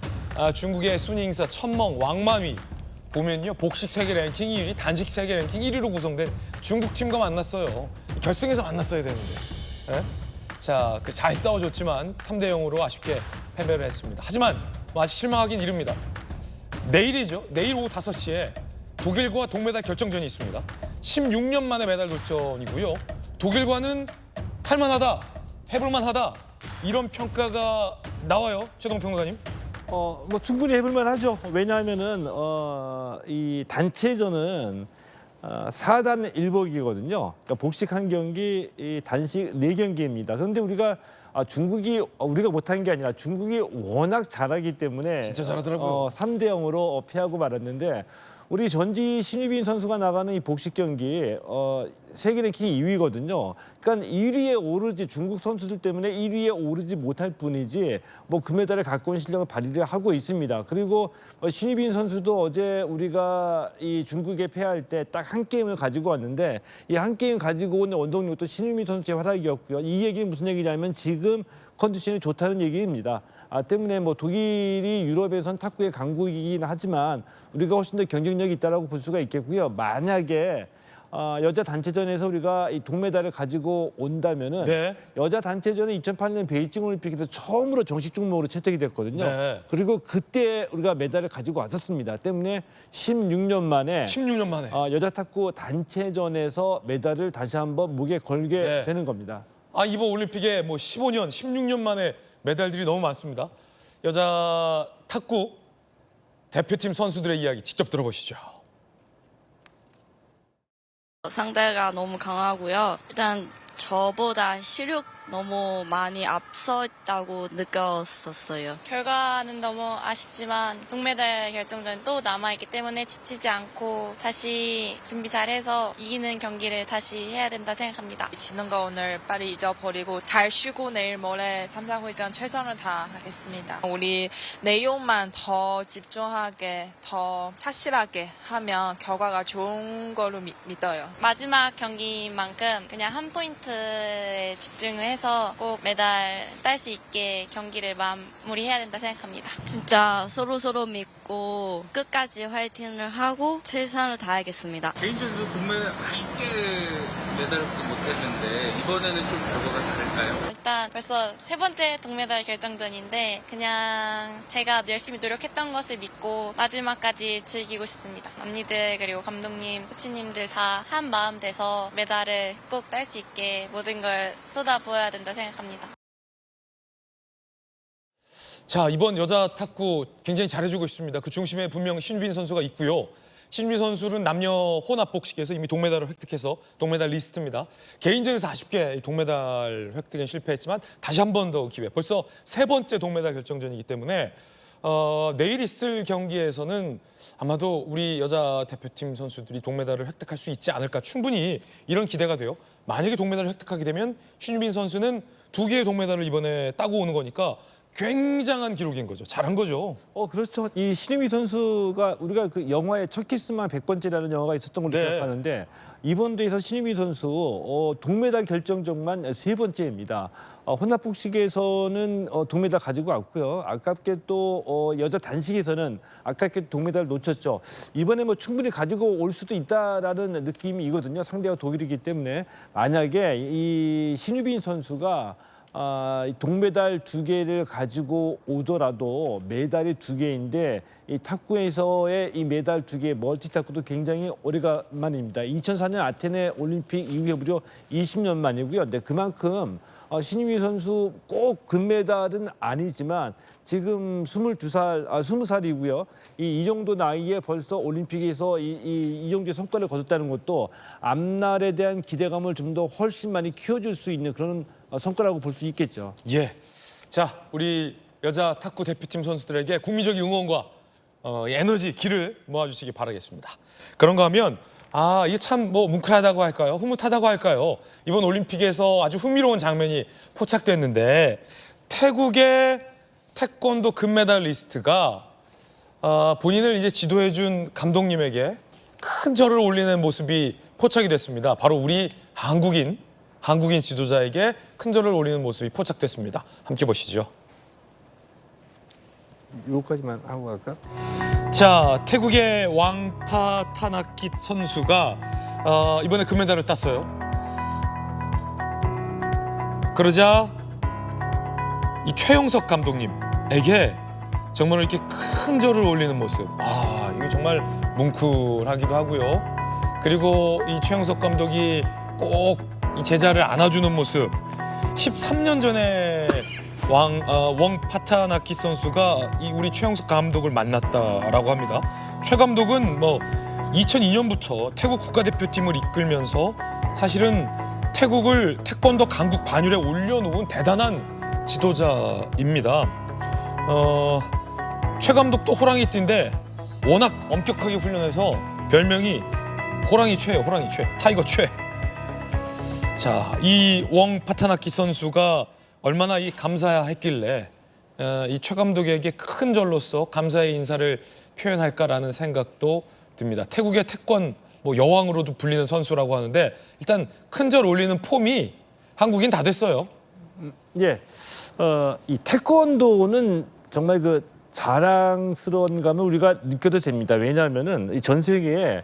중국의 순위행사 천멍 왕만위 보면요 복식 세계 랭킹 2위, 단식 세계 랭킹 1위로 구성된 중국 팀과 만났어요. 결승에서 만났어야 되는데. 네? 자, 잘 싸워줬지만 3대 0으로 아쉽게 패배를 했습니다. 하지만 아직 실망하긴 이릅니다. 내일이죠. 내일 오후 5시에 독일과 동메달 결정전이 있습니다. 16년 만에 메달 도전이고요. 독일과는 할만하다, 해볼만하다 이런 평가가 나와요. 최동 평론가님. 뭐 충분히 해볼만 하죠. 왜냐하면은 이 단체전은 4단 1복이거든요. 그러니까 복식 한 경기, 이 단식 4경기입니다. 그런데 우리가 중국이 우리가 못한 게 아니라 중국이 워낙 잘하기 때문에 진짜 잘하더라고요. 3대 0으로 패하고 말았는데 우리 전지 신유빈 선수가 나가는 이 복식 경기 세계 랭킹 2위거든요. 그러니까 1위에 오르지 중국 선수들 때문에 1위에 오르지 못할 뿐이지 뭐 금메달을 갖고 온 실력을 발휘를 하고 있습니다. 그리고 신유빈 선수도 어제 우리가 이 중국에 패할 때 딱 한 게임을 가지고 왔는데 이 한 게임 가지고 온 원동력도 신유빈 선수의 활약이었고요. 이 얘기는 무슨 얘기냐면 지금 컨디션이 좋다는 얘기입니다. 때문에 뭐 독일이 유럽에선 탁구의 강국이긴 하지만 우리가 훨씬 더 경쟁력이 있다라고 볼 수가 있겠고요. 만약에 여자 단체전에서 우리가 이 동메달을 가지고 온다면은 네. 여자 단체전은 2008년 베이징 올림픽에서 처음으로 정식 종목으로 채택이 됐거든요. 네. 그리고 그때 우리가 메달을 가지고 왔었습니다. 때문에 16년 만에 16년 만에. 여자 탁구 단체전에서 메달을 다시 한번 목에 걸게 네. 되는 겁니다. 이번 올림픽에 뭐 15년, 16년 만에 메달들이 너무 많습니다. 여자 탁구 대표팀 선수들의 이야기 직접 들어보시죠. 상대가 너무 강하고요. 일단 저보다 실력 너무 많이 앞서 있다고 느꼈었어요. 결과는 너무 아쉽지만 동메달 결정전 또 남아있기 때문에 지치지 않고 다시 준비 잘해서 이기는 경기를 다시 해야 된다 생각합니다. 지는 거 오늘 빨리 잊어버리고 잘 쉬고 내일 모레 3상회전 최선을 다하겠습니다. 우리 내용만 더 집중하게 더 착실하게 하면 결과가 좋은 거로 믿어요. 마지막 경기만큼 그냥 한 포인트에 집중을 해서 꼭 메달 딸 수 있게 경기를 마무리해야 된다 생각합니다. 진짜 서로 믿고 끝까지 화이팅을 하고 최선을 다하겠습니다. 개인전에서 동메달 아쉽게 메달을 못했는데 이번에는 좀 결과가 다를까요? 일단 벌써 세 번째 동메달 결정전인데 그냥 제가 열심히 노력했던 것을 믿고 마지막까지 즐기고 싶습니다. 언니들 그리고 감독님, 코치님들 다 한 마음 돼서 메달을 꼭 딸 수 있게 모든 걸 쏟아부어야 된다 생각합니다. 자, 이번 여자 탁구 굉장히 잘해주고 있습니다. 그 중심에 분명 신유빈 선수가 있고요. 신유빈 선수는 남녀 혼합 복식에서 이미 동메달을 획득해서 동메달 리스트입니다. 개인전에서 아쉽게 동메달 획득엔 실패했지만 다시 한 번 더 기회. 벌써 세 번째 동메달 결정전이기 때문에 내일 있을 경기에서는 아마도 우리 여자 대표팀 선수들이 동메달을 획득할 수 있지 않을까 충분히 이런 기대가 돼요. 만약에 동메달을 획득하게 되면 신유빈 선수는 2개의 동메달을 이번에 따고 오는 거니까 굉장한 기록인 거죠. 잘한 거죠. 그렇죠. 이 신유미 선수가 우리가 그 영화의 첫 키스만 100번째라는 영화가 있었던 걸로 네. 기억하는데 이번 대회에서 신유미 선수 동메달 결정전만 3번째입니다. 혼합복식에서는 동메달 가지고 왔고요. 아깝게 또 여자 단식에서는 아깝게 동메달 놓쳤죠. 이번에 뭐 충분히 가지고 올 수도 있다라는 느낌이거든요. 상대가 독일이기 때문에 만약에 이 신유빈 선수가 동메달 2개를 가지고 오더라도 메달이 2개인데 이 탁구에서의 이 메달 2개 멀티 탁구도 굉장히 오래간만입니다. 2004년 아테네 올림픽 이후에 무려 20년 만이고요. 근데 그만큼 신유미 선수 꼭 금메달은 아니지만 지금 20살이고요. 이 정도 나이에 벌써 올림픽에서 이 정도의 성과를 거뒀다는 것도 앞날에 대한 기대감을 좀 더 훨씬 많이 키워줄 수 있는 그런 성과라고 볼 수 있겠죠. 예. 자, 우리 여자 탁구 대표팀 선수들에게 국민적인 응원과 에너지, 기를 모아주시기 바라겠습니다. 그런가 하면 이게 참 뭐 뭉클하다고 할까요? 흐뭇하다고 할까요? 이번 올림픽에서 아주 흥미로운 장면이 포착됐는데 태국의 태권도 금메달 리스트가 본인을 이제 지도해준 감독님에게 큰 절을 올리는 모습이 포착이 됐습니다. 바로 우리 한국인 지도자에게 큰 절을 올리는 모습이 포착됐습니다. 함께 보시죠. 이거까지만 하고 갈까? 자, 태국의 왕파타나킷 선수가 이번에 금메달을 땄어요. 그러자 이 최용석 감독님에게 정말 이렇게 큰 절을 올리는 모습. 이거 정말 뭉클하기도 하고요. 그리고 이 최용석 감독이 꼭 이 제자를 안아주는 모습. 13년 전에 왕파타나킷 선수가 이 우리 최용석 감독을 만났다라고 합니다. 최 감독은 뭐 2002년부터 태국 국가대표팀을 이끌면서 사실은 태국을 태권도 강국 반열에 올려놓은 대단한 지도자입니다. 최 감독도 호랑이띠인데 워낙 엄격하게 훈련해서 별명이 호랑이 최예요. 호랑이 최, 타이거 최. 자, 이 웡 파타나키 선수가 얼마나 이 감사했길래 이 최 감독에게 큰 절로서 감사의 인사를 표현할까라는 생각도 듭니다. 태국의 태권 여왕으로도 불리는 선수라고 하는데 일단 큰 절 올리는 폼이 한국인 다 됐어요. 예, 이 태권도는 정말 그 자랑스러운 감을 우리가 느껴도 됩니다. 왜냐하면은 전 세계에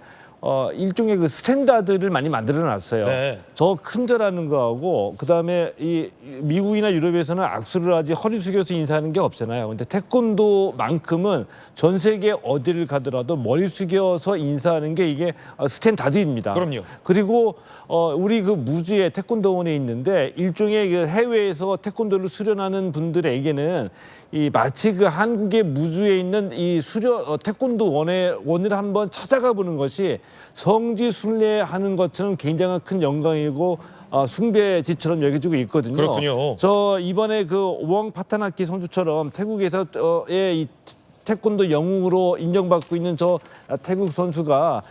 일종의 그 스탠다드를 많이 만들어놨어요. 네. 저 큰절하는 거하고 그다음에 이 미국이나 유럽에서는 악수를 하지 허리 숙여서 인사하는 게 없잖아요. 근데 태권도만큼은 전 세계 어디를 가더라도 머리 숙여서 인사하는 게 이게 스탠다드입니다. 그럼요. 그리고 우리 그 무주에 태권도원에 있는데 일종의 그 해외에서 태권도를 수련하는 분들에게는 이 마치 그 한국의 무주에 있는 이 태권도 원을 한번 찾아가 보는 것이 성지순례하는 것처럼 굉장히 큰 영광이고 숭배지처럼 여겨지고 있거든요. 그렇군요. 저 이번에 그 웡 파타나키 선수처럼 태국에서의 이 태권도 영웅으로 인정받고 있는 저 태국 선수가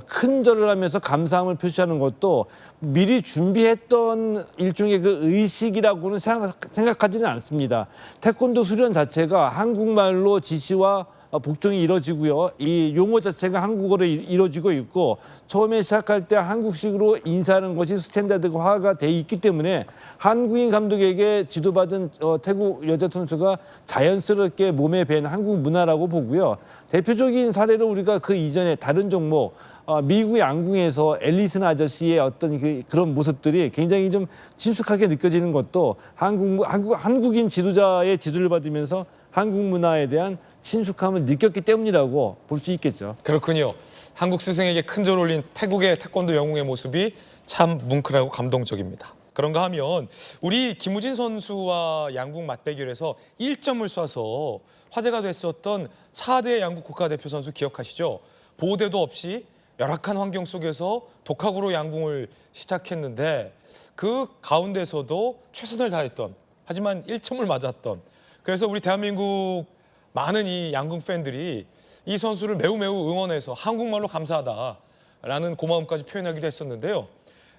큰 절을 하면서 감사함을 표시하는 것도 미리 준비했던 일종의 그 의식이라고는 생각하지는 않습니다. 태권도 수련 자체가 한국말로 지시와 복종이 이루어지고요. 이 용어 자체가 한국어로 이루어지고 있고 처음에 시작할 때 한국식으로 인사하는 것이 스탠다드화가 돼 있기 때문에 한국인 감독에게 지도받은 태국 여자 선수가 자연스럽게 몸에 밴 한국 문화라고 보고요. 대표적인 사례로 우리가 그 이전에 다른 종목 미국 양궁에서 앨리슨 아저씨의 어떤 그런 모습들이 굉장히 좀 친숙하게 느껴지는 것도 한국인 지도자의 지도를 받으면서 한국 문화에 대한 친숙함을 느꼈기 때문이라고 볼 수 있겠죠. 그렇군요. 한국 스승에게 큰 절 올린 태국의 태권도 영웅의 모습이 참 뭉클하고 감동적입니다. 그런가 하면 우리 김우진 선수와 양궁 맞대결에서 1점을 쏴서 화제가 됐었던 차드의 양궁 국가대표 선수 기억하시죠? 보호대도 없이 열악한 환경 속에서 독학으로 양궁을 시작했는데 그 가운데서도 최선을 다했던 하지만 1점을 맞았던 그래서 우리 대한민국 많은 이 양궁 팬들이 이 선수를 매우 응원해서 한국말로 감사하다라는 고마움까지 표현하기도 했었는데요.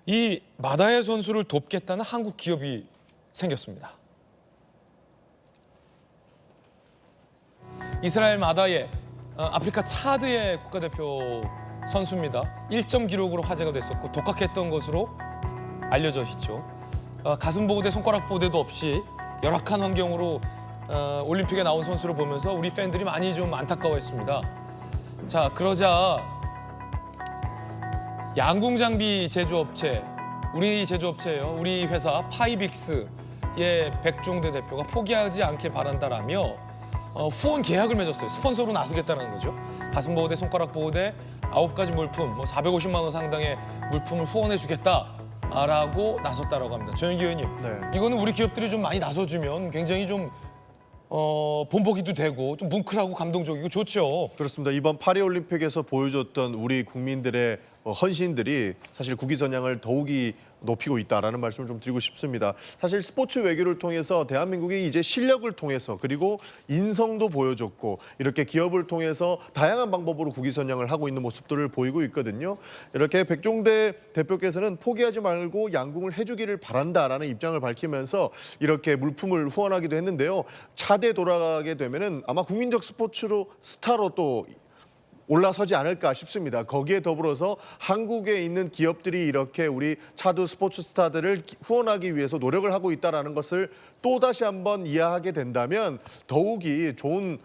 이 마다의 선수를 돕겠다는 한국 기업이 생겼습니다. 이스라엘 마다의 아프리카 차드의 국가대표 선수입니다. 1점 기록으로 화제가 됐었고 독학했던 것으로 알려져 있죠. 가슴 보호대, 손가락 보호대도 없이 열악한 환경으로 올림픽에 나온 선수를 보면서 우리 팬들이 많이 좀 안타까워했습니다. 자, 그러자 양궁 장비 제조업체, 우리 제조업체예요. 우리 회사 파이빅스의 백종대 대표가 포기하지 않길 바란다라며 후원 계약을 맺었어요. 스폰서로 나서겠다는 거죠. 가슴 보호대, 손가락 보호대 9가지 물품, 450만 원 상당의 물품을 후원해 주겠다라고 나섰다라고 합니다. 조영기 의원님, 이거는 우리 기업들이 좀 많이 나서주면 굉장히 좀 본보기도 되고 좀 뭉클하고 감동적이고 좋죠. 그렇습니다. 이번 파리올림픽에서 보여줬던 우리 국민들의 헌신들이 사실 국위 전향을 더욱이 높이고 있다라는 말씀을 좀 드리고 싶습니다. 사실 스포츠 외교를 통해서 대한민국이 이제 실력을 통해서 그리고 인성도 보여줬고 이렇게 기업을 통해서 다양한 방법으로 국위 전향을 하고 있는 모습들을 보이고 있거든요. 이렇게 백종대 대표께서는 포기하지 말고 양궁을 해주기를 바란다라는 입장을 밝히면서 이렇게 물품을 후원하기도 했는데요. 차대 돌아가게 되면은 아마 국민적 스포츠로 스타로 또 올라서지 않을까 싶습니다. 거기에 더불어서 한국에 있는 기업들이 이렇게 우리 차도 스포츠 스타들을 후원하기 위해서 노력을 하고 있다는 것을 또다시 한번 이해하게 된다면 더욱이 좋은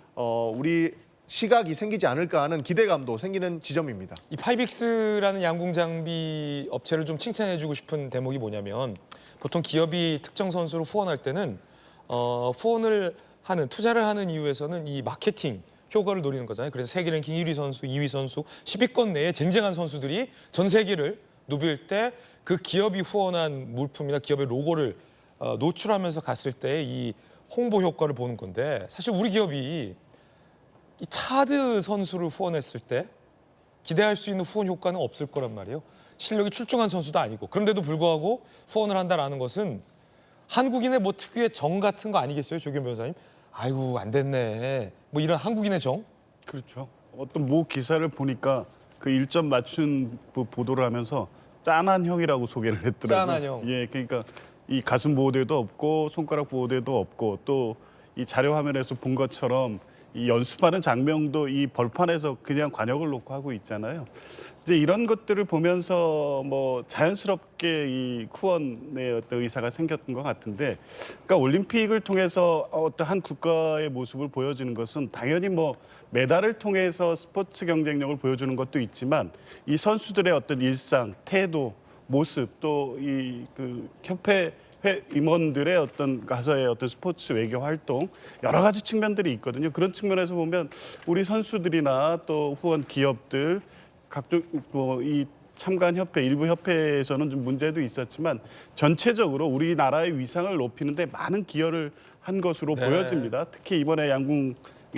우리 시각이 생기지 않을까 하는 기대감도 생기는 지점입니다. 이 파이빅스라는 양궁 장비 업체를 좀 칭찬해주고 싶은 대목이 뭐냐면 보통 기업이 특정 선수를 후원할 때는 후원을 하는, 투자를 하는 이유에서는 이 마케팅, 효과를 노리는 거잖아요. 그래서 세계 랭킹 1위 선수, 2위 선수, 10위권 내에 쟁쟁한 선수들이 전 세계를 누빌 때 그 기업이 후원한 물품이나 기업의 로고를 노출하면서 갔을 때 이 홍보 효과를 보는 건데 사실 우리 기업이 이 차드 선수를 후원했을 때 기대할 수 있는 후원 효과는 없을 거란 말이에요. 실력이 출중한 선수도 아니고 그런데도 불구하고 후원을 한다라는 것은 한국인의 뭐 특유의 정 같은 거 아니겠어요, 조규현 변호사님? 아이고 안 됐네. 뭐 이런 한국인의 정? 그렇죠. 어떤 모 기사를 보니까 그 1점 맞춘 보도를 하면서 짠한 형이라고 소개를 했더라고요. 짠한 형. 예, 그러니까 이 가슴 보호대도 없고 손가락 보호대도 없고 또 이 자료 화면에서 본 것처럼 이 연습하는 장면도 이 벌판에서 그냥 관역을 놓고 하고 있잖아요. 이제 이런 것들을 보면서 뭐 자연스럽게 이 쿠원의 어떤 의사가 생겼던 것 같은데, 그러니까 올림픽을 통해서 어떤 한 국가의 모습을 보여주는 것은 당연히 뭐 메달을 통해서 스포츠 경쟁력을 보여주는 것도 있지만 이 선수들의 어떤 일상, 태도, 모습 또 이 그 협회 임원들의 어떤 가서의 어떤 스포츠 외교 활동 여러 가지 측면들이 있거든요. 그런 측면에서 보면 우리 선수들이나 또 후원 기업들 각종 뭐 이 참가한 협회 일부 협회에서는 좀 문제도 있었지만 전체적으로 우리나라의 위상을 높이는데 많은 기여를 한 것으로 네. 보여집니다. 특히 이번에 양궁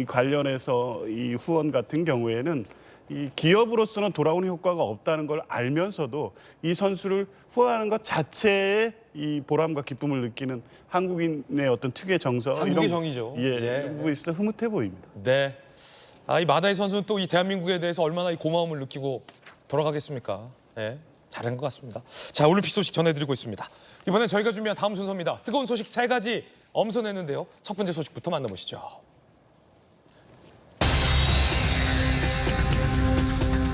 관련해서 이 후원 같은 경우에는 이 기업으로서는 돌아오는 효과가 없다는 걸 알면서도 이 선수를 후원하는 것 자체에 이 보람과 기쁨을 느끼는 한국인의 어떤 특유의 정서, 한국의 정이죠. 예, 이런 부분이 있어 흐뭇해 보입니다. 네. 이 마다이 선수는 또 이 대한민국에 대해서 얼마나 이 고마움을 느끼고 돌아가겠습니까? 네, 잘한 것 같습니다. 자, 올림픽 소식 전해드리고 있습니다. 이번엔 저희가 준비한 다음 순서입니다. 뜨거운 소식 3가지 엄선했는데요. 첫 번째 소식부터 만나보시죠.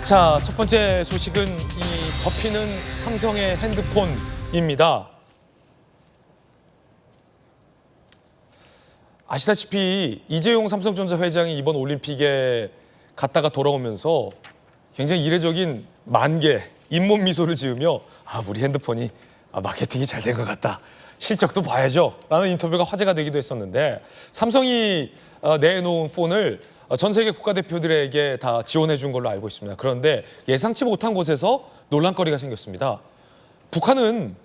자, 첫 번째 소식은 이 접히는 삼성의 핸드폰입니다. 아시다시피 이재용 삼성전자 회장이 이번 올림픽에 갔다가 돌아오면서 굉장히 이례적인 만개, 잇몸 미소를 지으며 우리 핸드폰이 마케팅이 잘 된 것 같다. 실적도 봐야죠. 라는 인터뷰가 화제가 되기도 했었는데 삼성이 내놓은 폰을 전 세계 국가대표들에게 다 지원해 준 걸로 알고 있습니다. 그런데 예상치 못한 곳에서 논란거리가 생겼습니다. 북한은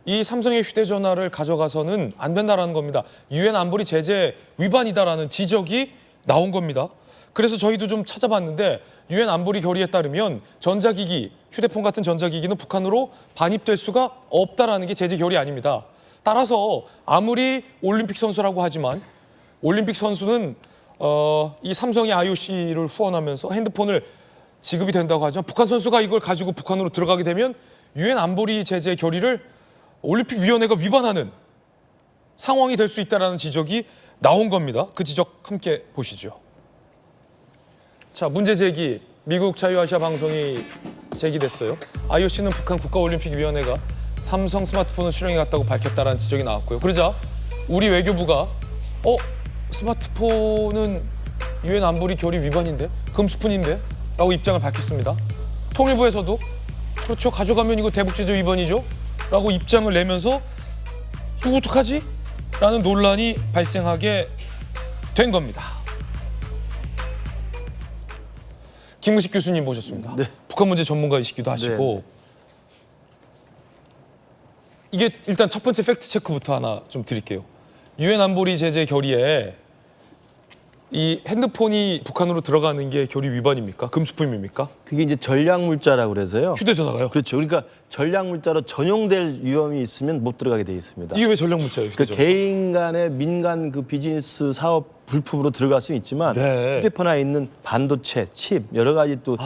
이 삼성의 휴대전화를 가져가서는 안 된다라는 겁니다. 유엔 안보리 제재 위반이다라는 지적이 나온 겁니다. 그래서 저희도 좀 찾아봤는데 유엔 안보리 결의에 따르면 전자기기, 휴대폰 같은 전자기기는 북한으로 반입될 수가 없다라는 게 제재 결의 아닙니다. 따라서 아무리 올림픽 선수라고 하지만 올림픽 선수는 이 삼성의 IOC를 후원하면서 핸드폰을 지급이 된다고 하지만 북한 선수가 이걸 가지고 북한으로 들어가게 되면 유엔 안보리 제재 결의를 올림픽위원회가 위반하는 상황이 될 수 있다는 지적이 나온 겁니다. 그 지적 함께 보시죠. 자, 문제 제기. 미국 자유아시아 방송이 제기됐어요. IOC는 북한 국가올림픽위원회가 삼성 스마트폰을 수령해 갔다고 밝혔다라는 지적이 나왔고요. 그러자 우리 외교부가 스마트폰은 유엔 안보리 결의 위반인데? 금수푼인데? 라고 입장을 밝혔습니다. 통일부에서도 그렇죠. 가져가면 이거 대북제재 위반이죠. 라고 입장을 내면서 이거 어떡하지? 라는 논란이 발생하게 된 겁니다. 김무식 교수님 모셨습니다. 네. 북한 문제 전문가이시기도 하시고 이게 일단 첫 번째 팩트 체크부터 하나 좀 드릴게요. 유엔 안보리 제재 결의에 이 핸드폰이 북한으로 들어가는 게 결의 위반입니까? 금수품입니까? 그게 이제 전략물자라고 그래서요. 휴대전화가요? 그렇죠. 그러니까 전략물자로 전용될 위험이 있으면 못 들어가게 돼 있습니다. 이게 왜 전략물자예요? 그러니까 개인 간의 민간 그 비즈니스 사업 불품으로 들어갈 수는 있지만 휴대폰에 있는 반도체, 칩 여러 가지 또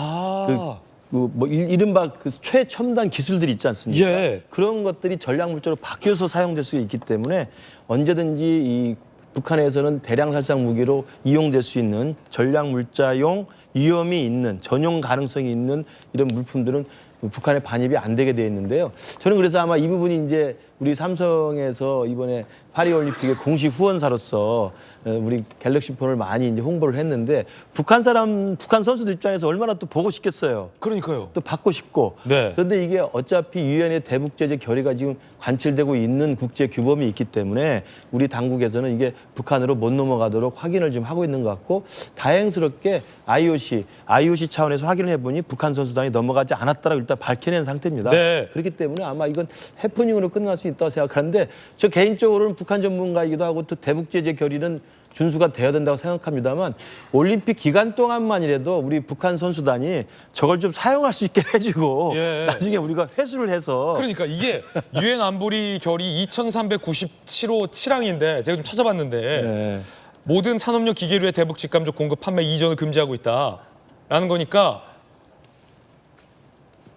뭐 이른바 그 최첨단 기술들이 있지 않습니까? 그런 것들이 전략물자로 바뀌어서 사용될 수 있기 때문에 언제든지 이 북한에서는 대량 살상 무기로 이용될 수 있는 전략물자용 위험이 있는 전용 가능성이 있는 이런 물품들은 북한에 반입이 안 되게 돼 있는데요. 저는 그래서 아마 이 부분이 이제 우리 삼성에서 이번에 파리올림픽의 공식 후원사로서 우리 갤럭시 폰을 많이 이제 홍보를 했는데 북한 선수들 입장에서 얼마나 또 보고 싶겠어요. 그러니까요. 또 받고 싶고. 그런데 이게 어차피 유엔의 대북제재 결의가 지금 관철되고 있는 국제 규범이 있기 때문에 우리 당국에서는 이게 북한으로 못 넘어가도록 확인을 좀 하고 있는 것 같고 다행스럽게 IOC 차원에서 확인을 해보니 북한 선수단이 넘어가지 않았다라고 일단 밝혀낸 상태입니다. 그렇기 때문에 아마 이건 해프닝으로 끝날 수 있다고 생각하는데 저 개인적으로는 북한 전문가이기도 하고 또 대북제재 결의는 준수가 되어야 된다고 생각합니다만 올림픽 기간 동안만이라도 우리 북한 선수단이 저걸 좀 사용할 수 있게 해주고 나중에 우리가 회수를 해서 그러니까 이게 유엔 안보리 결의 2397호 7항인데 제가 좀 찾아봤는데 모든 산업용 기계류의 대북 직감적 공급 판매 이전을 금지하고 있다라는 거니까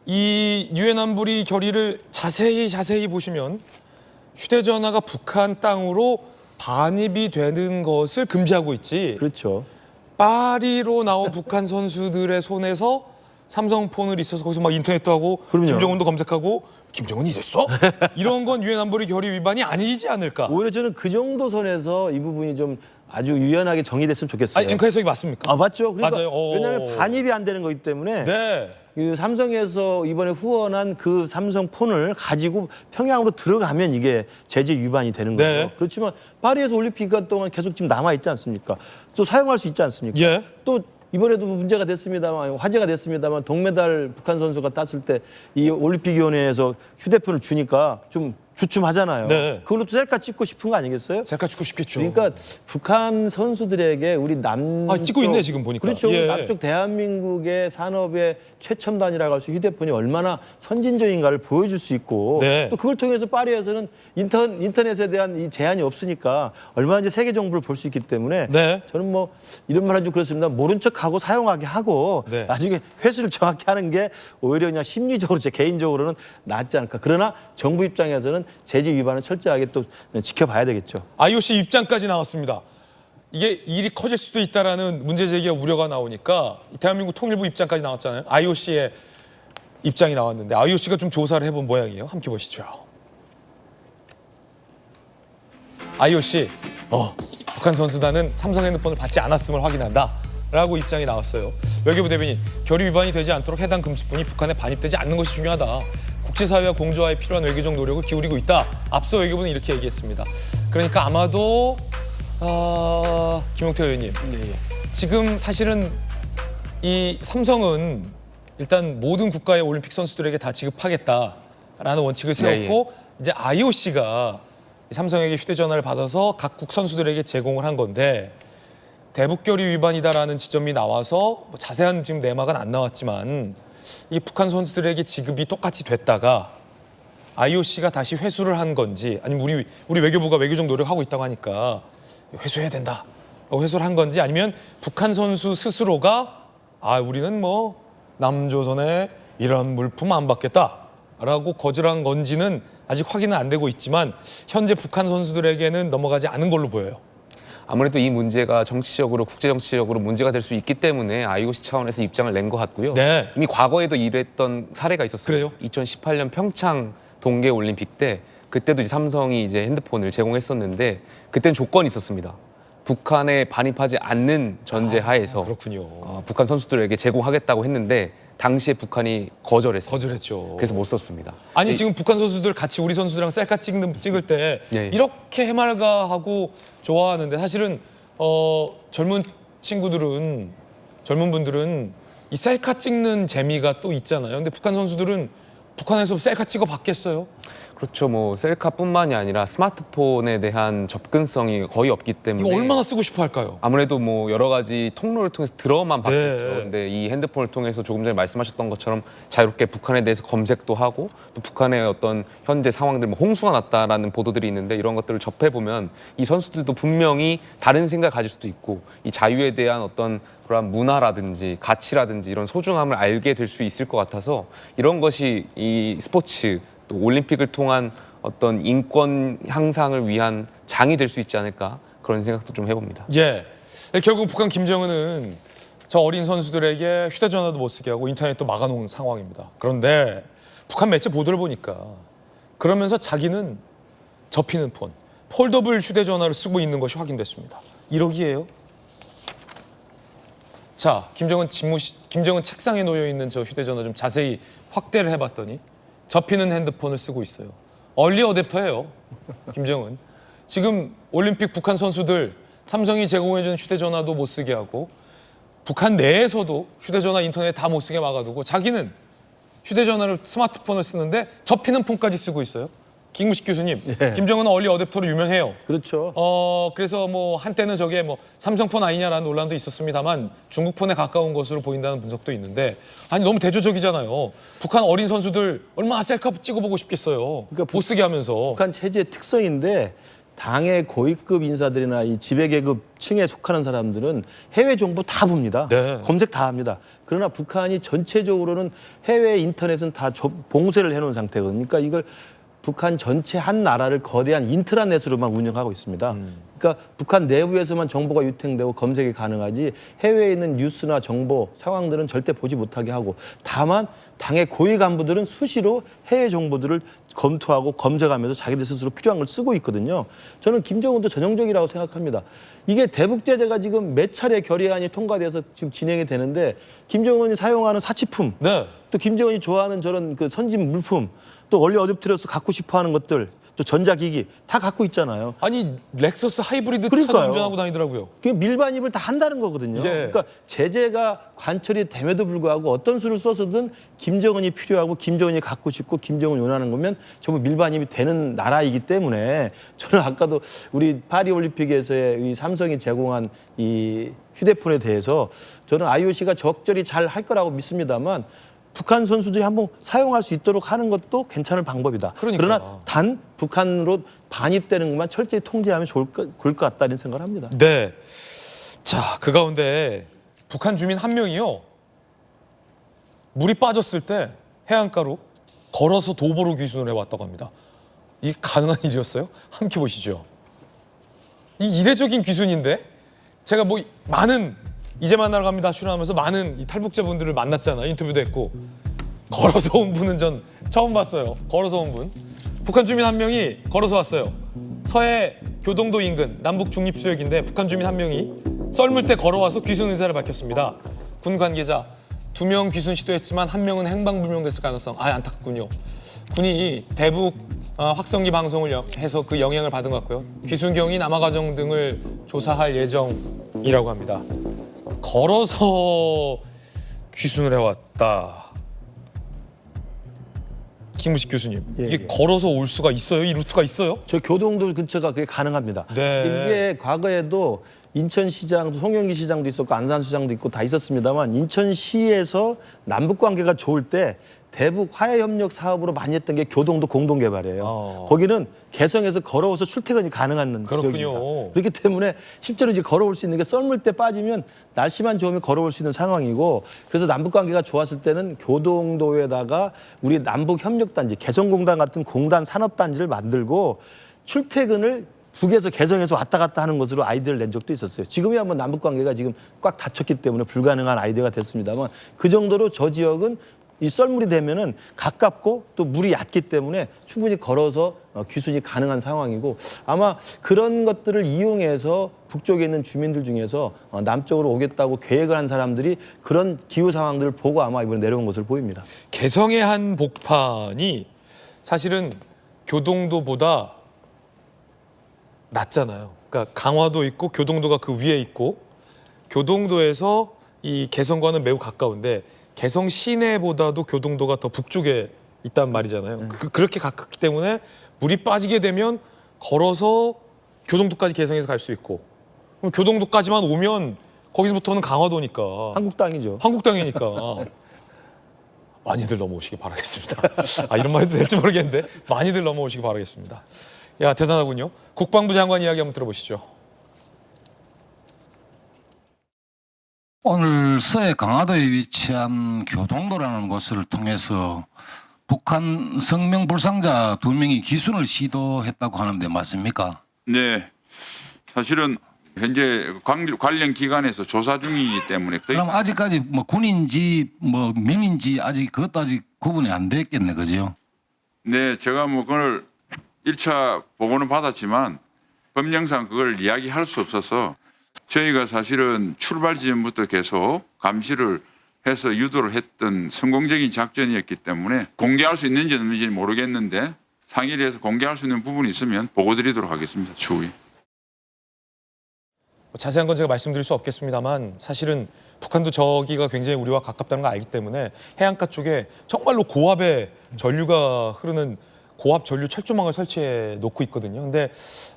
이 유엔 안보리 결의를 자세히 보시면 휴대전화가 북한 땅으로 반입이 되는 것을 금지하고 있지. 그렇죠. 파리로 나온 북한 선수들의 손에서 삼성폰을 있어서 거기서 막 인터넷도 하고 그럼요. 김정은도 검색하고 김정은이 이랬어? 이런 건 유엔 안보리 결의 위반이 아니지 않을까? 오히려 저는 그 정도 선에서 이 부분이 좀 아주 유연하게 정의됐으면 좋겠어요. 아니, 앵커 해석이 맞습니까? 아, 맞죠. 그러니까 맞아요. 왜냐하면 반입이 안 되는 거기 때문에 네. 그 삼성에서 이번에 후원한 그 삼성 폰을 가지고 평양으로 들어가면 이게 제재 위반이 되는 거죠. 네. 그렇지만 파리에서 올림픽 기간 동안 계속 지금 남아 있지 않습니까? 또 사용할 수 있지 않습니까? 예. 또 이번에도 문제가 됐습니다만 화제가 됐습니다만 동메달 북한 선수가 땄을 때 이 올림픽위원회에서 휴대폰을 주니까 좀 주춤하잖아요. 네. 그걸로 또 셀카 찍고 싶은 거 아니겠어요? 셀카 찍고 싶겠죠. 그러니까 북한 선수들에게 우리 찍고 있네, 지금 보니까. 그렇죠. 예. 남쪽 대한민국의 산업의 최첨단이라고 할 수 휴대폰이 얼마나 선진적인가를 보여줄 수 있고 네. 또 그걸 통해서 파리에서는 인터넷에 대한 이 제한이 없으니까 얼마든지 세계 정보를 볼 수 있기 때문에 네. 저는 뭐 이런 말 하면 좀 그렇습니다. 모른 척하고 사용하게 하고 네. 나중에 회수를 정확히 하는 게 오히려 그냥 심리적으로 제 개인적으로는 낫지 않을까. 그러나 정부 입장에서는 제재 위반은 철저하게 또 지켜봐야 되겠죠. IOC 입장까지 나왔습니다. 이게 일이 커질 수도 있다라는 문제 제기와 우려가 나오니까 대한민국 통일부 입장까지 나왔잖아요. IOC의 입장이 나왔는데 IOC가 좀 조사를 해본 모양이에요. 함께 보시죠. IOC, 북한 선수단은 삼성 핸드폰을 받지 않았음을 확인한다. 라고 입장이 나왔어요. 외교부 대변인, 결의 위반이 되지 않도록 해당 금수폰이 북한에 반입되지 않는 것이 중요하다. 국제사회와 공조화에 필요한 외교적 노력을 기울이고 있다. 앞서 외교부는 이렇게 얘기했습니다. 그러니까 아마도 김용태 의원님, 지금 사실은 이 삼성은 일단 모든 국가의 올림픽 선수들에게 다 지급하겠다라는 원칙을 세웠고 이제 IOC가 삼성에게 휴대전화를 받아서 각국 선수들에게 제공을 한 건데 대북결의 위반이다라는 지점이 나와서 뭐 자세한 지금 내막은 안 나왔지만 이 북한 선수들에게 지급이 똑같이 됐다가 IOC가 다시 회수를 한 건지 아니면 우리 외교부가 외교적 노력하고 있다고 하니까 회수해야 된다. 회수를 한 건지 아니면 북한 선수 스스로가 우리는 뭐 남조선에 이런 물품 안 받겠다라고 거절한 건지는 아직 확인은 안 되고 있지만 현재 북한 선수들에게는 넘어가지 않은 걸로 보여요. 아무래도 이 문제가 정치적으로 국제정치적으로 문제가 될 수 있기 때문에 IOC 차원에서 입장을 낸 것 같고요. 네. 이미 과거에도 이랬던 사례가 있었어요. 그래요? 2018년 평창 동계올림픽 때 그때도 이제 삼성이 이제 핸드폰을 제공했었는데 그때는 조건이 있었습니다. 북한에 반입하지 않는 전제 하에서 그렇군요. 북한 선수들에게 제공하겠다고 했는데 당시에 북한이 거절했어요. 거절했죠. 그래서 못 썼습니다. 아니 지금 북한 선수들 같이 우리 선수들이랑 셀카 찍을 때 예. 이렇게 해맑아하고 좋아하는데 사실은 젊은 분들은 이 셀카 찍는 재미가 또 있잖아요. 근데 북한 선수들은 북한에서 셀카 찍어 봤겠어요? 그렇죠. 뭐 셀카뿐만이 아니라 스마트폰에 대한 접근성이 거의 없기 때문에 이거 얼마나 쓰고 싶어 할까요? 아무래도 뭐 여러 가지 통로를 통해서 들어만 봤겠죠. 네. 근데 이 핸드폰을 통해서 조금 전에 말씀하셨던 것처럼 자유롭게 북한에 대해서 검색도 하고 또 북한의 어떤 현재 상황들, 뭐 홍수가 났다라는 보도들이 있는데 이런 것들을 접해보면 이 선수들도 분명히 다른 생각을 가질 수도 있고 이 자유에 대한 어떤 그런 문화라든지 가치라든지 이런 소중함을 알게 될 수 있을 것 같아서 이런 것이 이 스포츠 또 올림픽을 통한 어떤 인권 향상을 위한 장이 될 수 있지 않을까 그런 생각도 좀 해봅니다. 예. 결국 북한 김정은은 저 어린 선수들에게 휴대전화도 못 쓰게 하고 인터넷도 막아놓은 상황입니다. 그런데 북한 매체 보도를 보니까 그러면서 자기는 접히는 폰, 폴더블 휴대전화를 쓰고 있는 것이 확인됐습니다. 1억이에요. 자, 김정은 책상에 놓여 있는 저 휴대전화 좀 자세히 확대를 해봤더니 접히는 핸드폰을 쓰고 있어요. 얼리 어댑터예요. 김정은. 지금 올림픽 북한 선수들 삼성이 제공해준 휴대전화도 못 쓰게 하고 북한 내에서도 휴대전화 인터넷 다 못 쓰게 막아두고 자기는 휴대전화를 스마트폰을 쓰는데 접히는 폰까지 쓰고 있어요. 김구식 교수님, 김정은은 얼리 어댑터로 유명해요. 그렇죠. 그래서 뭐 한때는 저게 뭐 삼성폰 아니냐라는 논란도 있었습니다만 중국폰에 가까운 것으로 보인다는 분석도 있는데 아니 너무 대조적이잖아요. 북한 어린 선수들 얼마나 셀카 찍어보고 싶겠어요. 그러니까 못 쓰게 하면서. 북한 체제의 특성인데 당의 고위급 인사들이나 이 지배계급 층에 속하는 사람들은 해외 정보 다 봅니다. 네. 검색 다 합니다. 그러나 북한이 전체적으로는 해외 인터넷은 다 봉쇄를 해놓은 상태거든요. 그러니까 이걸 북한 전체 한 나라를 거대한 인트라넷으로만 운영하고 있습니다. 그러니까 북한 내부에서만 정보가 유통되고 검색이 가능하지 해외에 있는 뉴스나 정보, 상황들은 절대 보지 못하게 하고, 다만 당의 고위 간부들은 수시로 해외 정보들을 검토하고 검색하면서 자기들 스스로 필요한 걸 쓰고 있거든요. 저는 김정은도 전형적이라고 생각합니다. 이게 대북 제재가 지금 몇 차례 결의안이 통과돼서 지금 진행이 되는데, 김정은이 사용하는 사치품, 또 김정은이 좋아하는 저런 그 선진 물품, 또 원리 어댑터에서 갖고 싶어하는 것들, 또 전자기기 다 갖고 있잖아요. 아니 렉서스 하이브리드 차도 그러니까요. 운전하고 다니더라고요. 그게 밀반입을 다 한다는 거거든요. 그러니까 제재가 관철이 됨에도 불구하고 어떤 수를 써서든 김정은이 필요하고 김정은이 갖고 싶고 김정은이 원하는 거면 전부 밀반입이 되는 나라이기 때문에, 저는 아까도 우리 파리올림픽에서의 이 삼성이 제공한 이 휴대폰에 대해서 저는 IOC가 적절히 잘 할 거라고 믿습니다만, 북한 선수들이 한번 사용할 수 있도록 하는 것도 괜찮은 방법이다. 그러나 단 북한으로 반입되는 것만 철저히 통제하면 좋을 것 같다는 생각을 합니다. 네. 자, 그 가운데 북한 주민 한 명이요. 물이 빠졌을 때 해안가로 걸어서 도보로 귀순을 해왔다고 합니다. 이게 가능한 일이었어요? 함께 보시죠. 이 이례적인 귀순인데, 제가 뭐 많은 이제 만나러 갑니다 출연하면서 많은 이 탈북자분들을 만났잖아. 인터뷰도 했고. 걸어서 온 분은 전 처음 봤어요. 걸어서 온 분. 북한 주민 한 명이 걸어서 왔어요. 서해 교동도 인근 남북 중립수역인데 북한 주민 한 명이 썰물 때 걸어와서 귀순 의사를 밝혔습니다. 군 관계자 2명 귀순 시도했지만 1명은 행방불명됐을 가능성 안타깝군요. 군이 대북 확성기 방송을 해서 그 영향을 받은 것 같고요. 귀순 경위 남아 과정 등을 조사할 예정이라고 합니다. 걸어서 귀순을 해왔다. 김우식 교수님, 이게 걸어서 올 수가 있어요? 이 루트가 있어요? 저 교동도 근처가 그게 가능합니다. 이게 과거에도 인천시장도 송영기 시장도 있었고 안산시장도 있고 다 있었습니다만, 인천시에서 남북 관계가 좋을 때 대북 화해협력 사업으로 많이 했던 게 교동도 공동개발이에요. 거기는 개성에서 걸어와서 출퇴근이 가능한 지역입니다. 그렇기 때문에 실제로 이제 걸어올 수 있는 게 썰물 때 빠지면 날씨만 좋으면 걸어올 수 있는 상황이고, 그래서 남북 관계가 좋았을 때는 교동도에다가 우리 남북협력단지, 개성공단 같은 공단 산업단지를 만들고 출퇴근을 북에서 개성에서 왔다 갔다 하는 것으로 아이디어를 낸 적도 있었어요. 지금이야 뭐 남북 관계가 지금 꽉 닫혔기 때문에 불가능한 아이디어가 됐습니다만, 그 정도로 저 지역은 이 썰물이 되면은 가깝고 또 물이 얕기 때문에 충분히 걸어서 귀순이 가능한 상황이고, 아마 그런 것들을 이용해서 북쪽에 있는 주민들 중에서 남쪽으로 오겠다고 계획을 한 사람들이 그런 기후 상황들을 보고 아마 이번에 내려온 것으로 보입니다. 개성의 한 복판이 사실은 교동도보다 낮잖아요. 그러니까 강화도 있고 교동도가 그 위에 있고, 교동도에서 이 개성과는 매우 가까운데 개성 시내보다도 교동도가 더 북쪽에 있단 말이잖아요. 그렇게 가깝기 때문에 물이 빠지게 되면 걸어서 교동도까지 개성에서 갈 수 있고, 그럼 교동도까지만 오면 거기서부터는 강화도니까. 한국 땅이죠. 한국 땅이니까. 많이들 넘어오시기 바라겠습니다. 이런 말 해도 될지 모르겠는데 많이들 넘어오시기 바라겠습니다. 야, 대단하군요. 국방부 장관 이야기 한번 들어보시죠. 오늘 서해 강화도에 위치한 교동도라는 곳을 통해서 북한 성명 불상자 2명이 귀순을 시도했다고 하는데 맞습니까? 네, 사실은 현재 관련 기관에서 조사 중이기 때문에. 그럼 아직까지 뭐 군인지 뭐 민인지 아직 그것도 아직 구분이 안 됐겠네, 그죠? 네, 제가 뭐 그걸 1차 보고는 받았지만 법령상 그걸 이야기할 수 없어서 저희가 사실은 출발 지점부터 계속 감시를 해서 유도를 했던 성공적인 작전이었기 때문에 공개할 수 있는지 없는지 모르겠는데 상의를 해서 공개할 수 있는 부분이 있으면 보고 드리도록 하겠습니다. 추후에. 자세한 건 제가 말씀드릴 수 없겠습니다만, 사실은 북한도 저기가 굉장히 우리와 가깝다는 걸 알기 때문에 해안가 쪽에 정말로 고압의 전류가 흐르는 고압 전류 철조망을 설치해 놓고 있거든요. 근데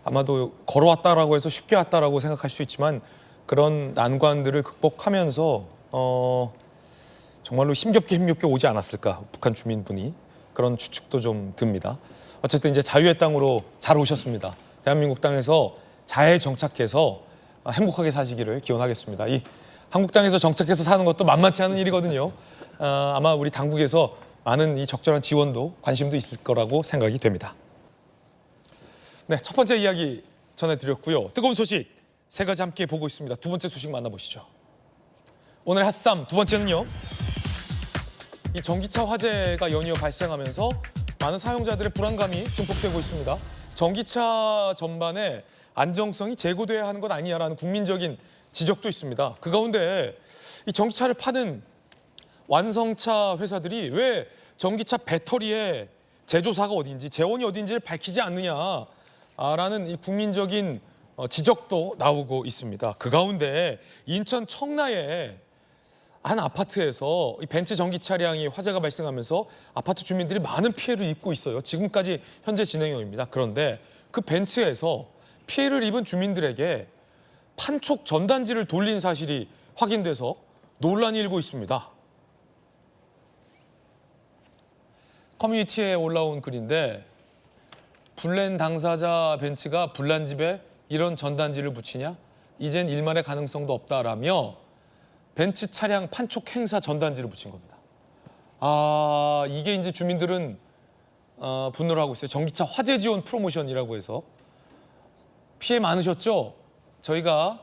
아마도 걸어왔다라고 해서 쉽게 왔다라고 생각할 수 있지만 그런 난관들을 극복하면서 정말로 힘겹게 오지 않았을까, 북한 주민분이. 그런 추측도 좀 듭니다. 어쨌든 이제 자유의 땅으로 잘 오셨습니다. 대한민국 땅에서 잘 정착해서 행복하게 사시기를 기원하겠습니다. 이 한국 땅에서 정착해서 사는 것도 만만치 않은 일이거든요. 아마 우리 당국에서 많은 이 적절한 지원도 관심도 있을 거라고 생각이 됩니다. 네, 첫 번째 이야기 전해드렸고요. 뜨거운 소식 세 가지 함께 보고 있습니다. 두 번째 소식 만나보시죠. 오늘 핫쌈 두 번째는요. 이 전기차 화재가 연이어 발생하면서 많은 사용자들의 불안감이 증폭되고 있습니다. 전기차 전반에 안정성이 제고돼야 하는 것 아니냐라는 국민적인 지적도 있습니다. 그 가운데 이 전기차를 파는 완성차 회사들이 왜 전기차 배터리의 제조사가 어딘지 재원이 어딘지를 밝히지 않느냐라는 이 국민적인 지적도 나오고 있습니다. 그 가운데 인천 청라의 한 아파트에서 이 벤츠 전기 차량이 화재가 발생하면서 아파트 주민들이 많은 피해를 입고 있어요. 지금까지 현재 진행형입니다. 그런데 그 벤츠에서 피해를 입은 주민들에게 판촉 전단지를 돌린 사실이 확인돼서 논란이 일고 있습니다. 커뮤니티에 올라온 글인데 불낸 당사자 벤츠가 불난 집에 이런 전단지를 붙이냐? 이젠 일말의 가능성도 없다라며 벤츠 차량 판촉 행사 전단지를 붙인 겁니다. 이게 이제 주민들은 분노를 하고 있어요. 전기차 화재 지원 프로모션이라고 해서 피해 많으셨죠? 저희가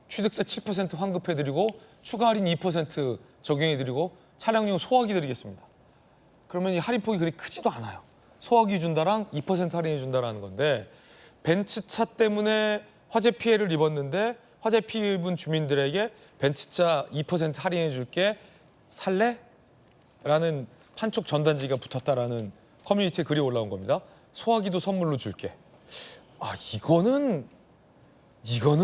취득세 7% 환급해드리고 추가 할인 2% 적용해드리고 차량용 소화기 드리겠습니다. 그러면 이 할인폭이 그리 크지도 않아요. 소화기 준다랑 2% 할인해 준다라는 건데 벤츠차 때문에 화재 피해를 입었는데 화재 피해 입은 주민들에게 벤츠차 2% 할인해 줄게 살래? 라는 판촉 전단지가 붙었다라는 커뮤니티에 글이 올라온 겁니다. 소화기도 선물로 줄게. 이거는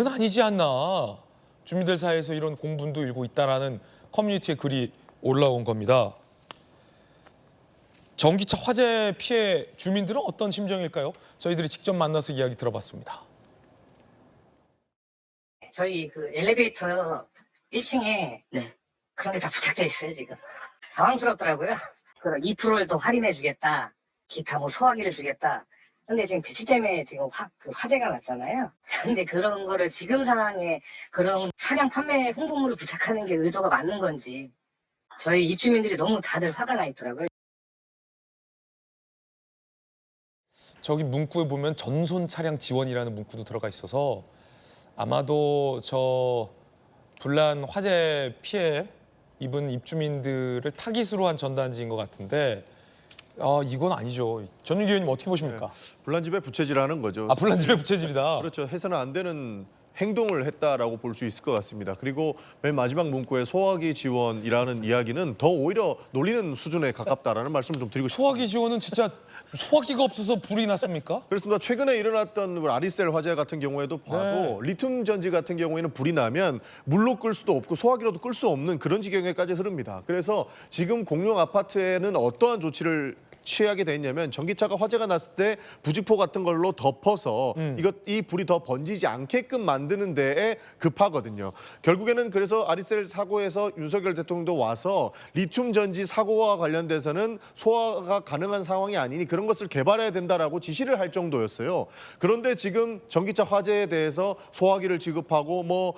아니지 않나. 주민들 사이에서 이런 공분도 일고 있다라는 커뮤니티에 글이 올라온 겁니다. 전기차 화재 피해 주민들은 어떤 심정일까요? 저희들이 직접 만나서 이야기 들어봤습니다. 저희 그 엘리베이터 1층에 그런 게 다 부착돼 있어요, 지금. 당황스럽더라고요. 그 2%를 더 할인해 주겠다. 기타 뭐 소화기를 주겠다. 근데 지금 배치 때문에 지금 화재가 났잖아요. 근데 그런 거를 지금 상황에 그런 차량 판매 홍보물을 부착하는 게 의도가 맞는 건지 저희 입주민들이 너무 다들 화가 나 있더라고요. 저기 문구에 보면 전손 차량 지원이라는 문구도 들어가 있어서 아마도 저 불난 화재 피해 입은 입주민들을 타깃으로 한 전단지인 것 같은데 이건 아니죠. 전윤기 의원님 어떻게 보십니까? 불난 집에 부채질하는 거죠. 불난 집에 부채질이다. 그렇죠. 해서는 안 되는 행동을 했다라고 볼 수 있을 것 같습니다. 그리고 맨 마지막 문구에 소화기 지원이라는 이야기는 더 오히려 놀리는 수준에 가깝다라는 말씀을 좀 드리고 싶습니다. 소화기 지원은 진짜 소화기가 없어서 불이 났습니까? 그렇습니다. 최근에 일어났던 아리셀 화재 같은 경우에도 봐도 리튬 전지 같은 경우에는 불이 나면 물로 끌 수도 없고 소화기로도 끌 수 없는 그런 지경에까지 흐릅니다. 그래서 지금 공용 아파트에는 어떠한 조치를 취하게 됐냐면 전기차가 화재가 났을 때 부직포 같은 걸로 덮어서 이 불이 더 번지지 않게끔 만드는 데에 급하거든요. 결국에는 그래서 아리셀 사고에서 윤석열 대통령도 와서 리튬 전지 사고와 관련돼서는 소화가 가능한 상황이 아니니 그런 것을 개발해야 된다라고 지시를 할 정도였어요. 그런데 지금 전기차 화재에 대해서 소화기를 지급하고 뭐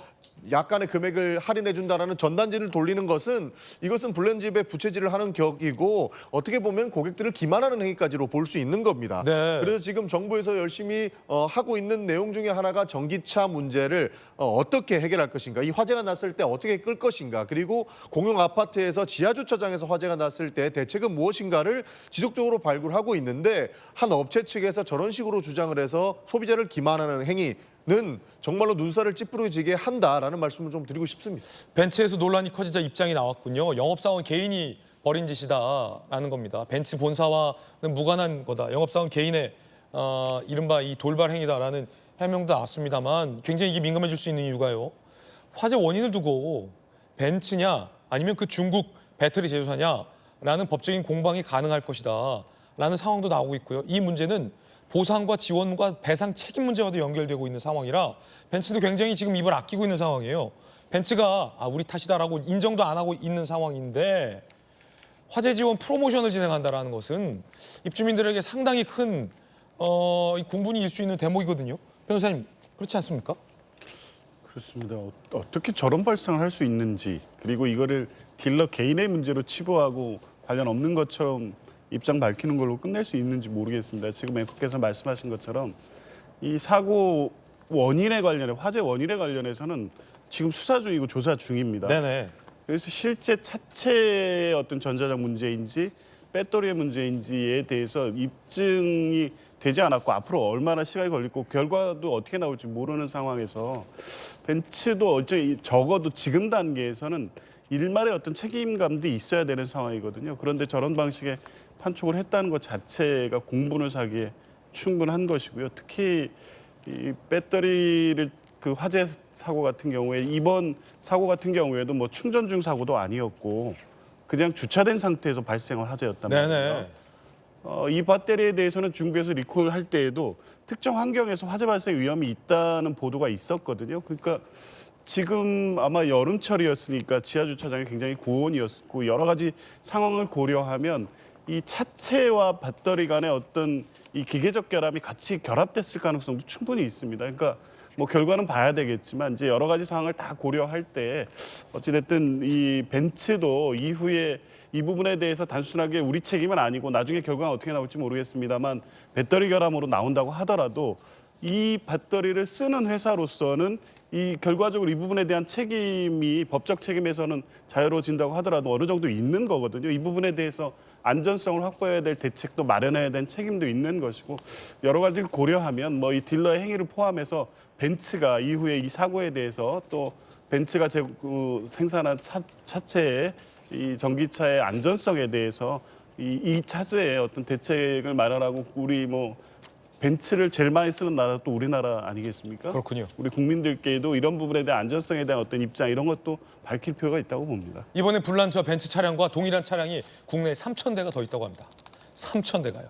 약간의 금액을 할인해 준다라는 전단지를 돌리는 것은 이것은 불난 집에 부채질을 하는 격이고 어떻게 보면 고객들을 기만하는 행위까지로 볼 수 있는 겁니다. 그래서 지금 정부에서 열심히 하고 있는 내용 중에 하나가 전기차 문제를 어떻게 해결할 것인가, 이 화재가 났을 때 어떻게 끌 것인가, 그리고 공용 아파트에서 지하 주차장에서 화재가 났을 때 대책은 무엇인가를 지속적으로 발굴하고 있는데 한 업체 측에서 저런 식으로 주장을 해서 소비자를 기만하는 행위는 정말로 눈살을 찌푸려지게 한다라는 말씀을 좀 드리고 싶습니다. 벤츠에서 논란이 커지자 입장이 나왔군요. 영업사원 개인이 벌인 짓이다라는 겁니다. 벤츠 본사와는 무관한 거다. 영업사원 개인의 이른바 이 돌발 행위다라는 해명도 나왔습니다만 굉장히 이게 민감해질 수 있는 이유가요. 화재 원인을 두고 벤츠냐 아니면 그 중국 배터리 제조사냐라는 법적인 공방이 가능할 것이다라는 상황도 나오고 있고요. 이 문제는 보상과 지원과 배상 책임 문제와도 연결되고 있는 상황이라 벤츠도 굉장히 지금 입을 아끼고 있는 상황이에요. 벤츠가 우리 탓이다라고 인정도 안 하고 있는 상황인데 화재 지원 프로모션을 진행한다는 것은 입주민들에게 상당히 큰 공분이 일 수 있는 대목이거든요. 변호사님, 그렇지 않습니까? 그렇습니다. 어떻게 저런 발상을 할 수 있는지, 그리고 이거를 딜러 개인의 문제로 치부하고 관련 없는 것처럼 입장 밝히는 걸로 끝낼 수 있는지 모르겠습니다. 지금 앵커께서 말씀하신 것처럼 이 사고 원인에 관련해, 화재 원인에 관련해서는 지금 수사 중이고 조사 중입니다. 네네. 그래서 실제 차체의 어떤 전자적 문제인지 배터리의 문제인지에 대해서 입증이 되지 않았고 앞으로 얼마나 시간이 걸리고 결과도 어떻게 나올지 모르는 상황에서 벤츠도 적어도 지금 단계에서는 일말의 어떤 책임감도 있어야 되는 상황이거든요. 그런데 저런 방식의 판촉을 했다는 것 자체가 공분을 사기에 충분한 것이고요. 특히 이 배터리를 그 화재 사고 같은 경우에 이번 사고 같은 경우에도 뭐 충전 중 사고도 아니었고 그냥 주차된 상태에서 발생한 화재였단 말이에요. 이 배터리에 대해서는 중국에서 리콜할 때에도 특정 환경에서 화재 발생 위험이 있다는 보도가 있었거든요. 그러니까 지금 아마 여름철이었으니까 지하 주차장이 굉장히 고온이었고 여러 가지 상황을 고려하면 이 차체와 배터리 간의 어떤 이 기계적 결함이 같이 결합됐을 가능성도 충분히 있습니다. 그러니까 뭐 결과는 봐야 되겠지만 이제 여러 가지 상황을 다 고려할 때 어찌됐든 이 벤츠도 이후에 이 부분에 대해서 단순하게 우리 책임은 아니고 나중에 결과가 어떻게 나올지 모르겠습니다만 배터리 결함으로 나온다고 하더라도 이 배터리를 쓰는 회사로서는 이 결과적으로 이 부분에 대한 책임이 법적 책임에서는 자유로워진다고 하더라도 어느 정도 있는 거거든요. 이 부분에 대해서 안전성을 확보해야 될 대책도 마련해야 될 책임도 있는 것이고 여러 가지를 고려하면 뭐 이 딜러의 행위를 포함해서 벤츠가 이후에 이 사고에 대해서 또 벤츠가 생산한 차체의 이 전기차의 안전성에 대해서 이 차세의 어떤 대책을 마련하고 우리 뭐 벤츠를 제일 많이 쓰는 나라가 또 우리나라 아니겠습니까? 그렇군요. 우리 국민들께도 이런 부분에 대한 안전성에 대한 어떤 입장 이런 것도 밝힐 필요가 있다고 봅니다. 이번에 불난 저 벤츠 차량과 동일한 차량이 국내에 3,000대가 더 있다고 합니다. 3,000대가요.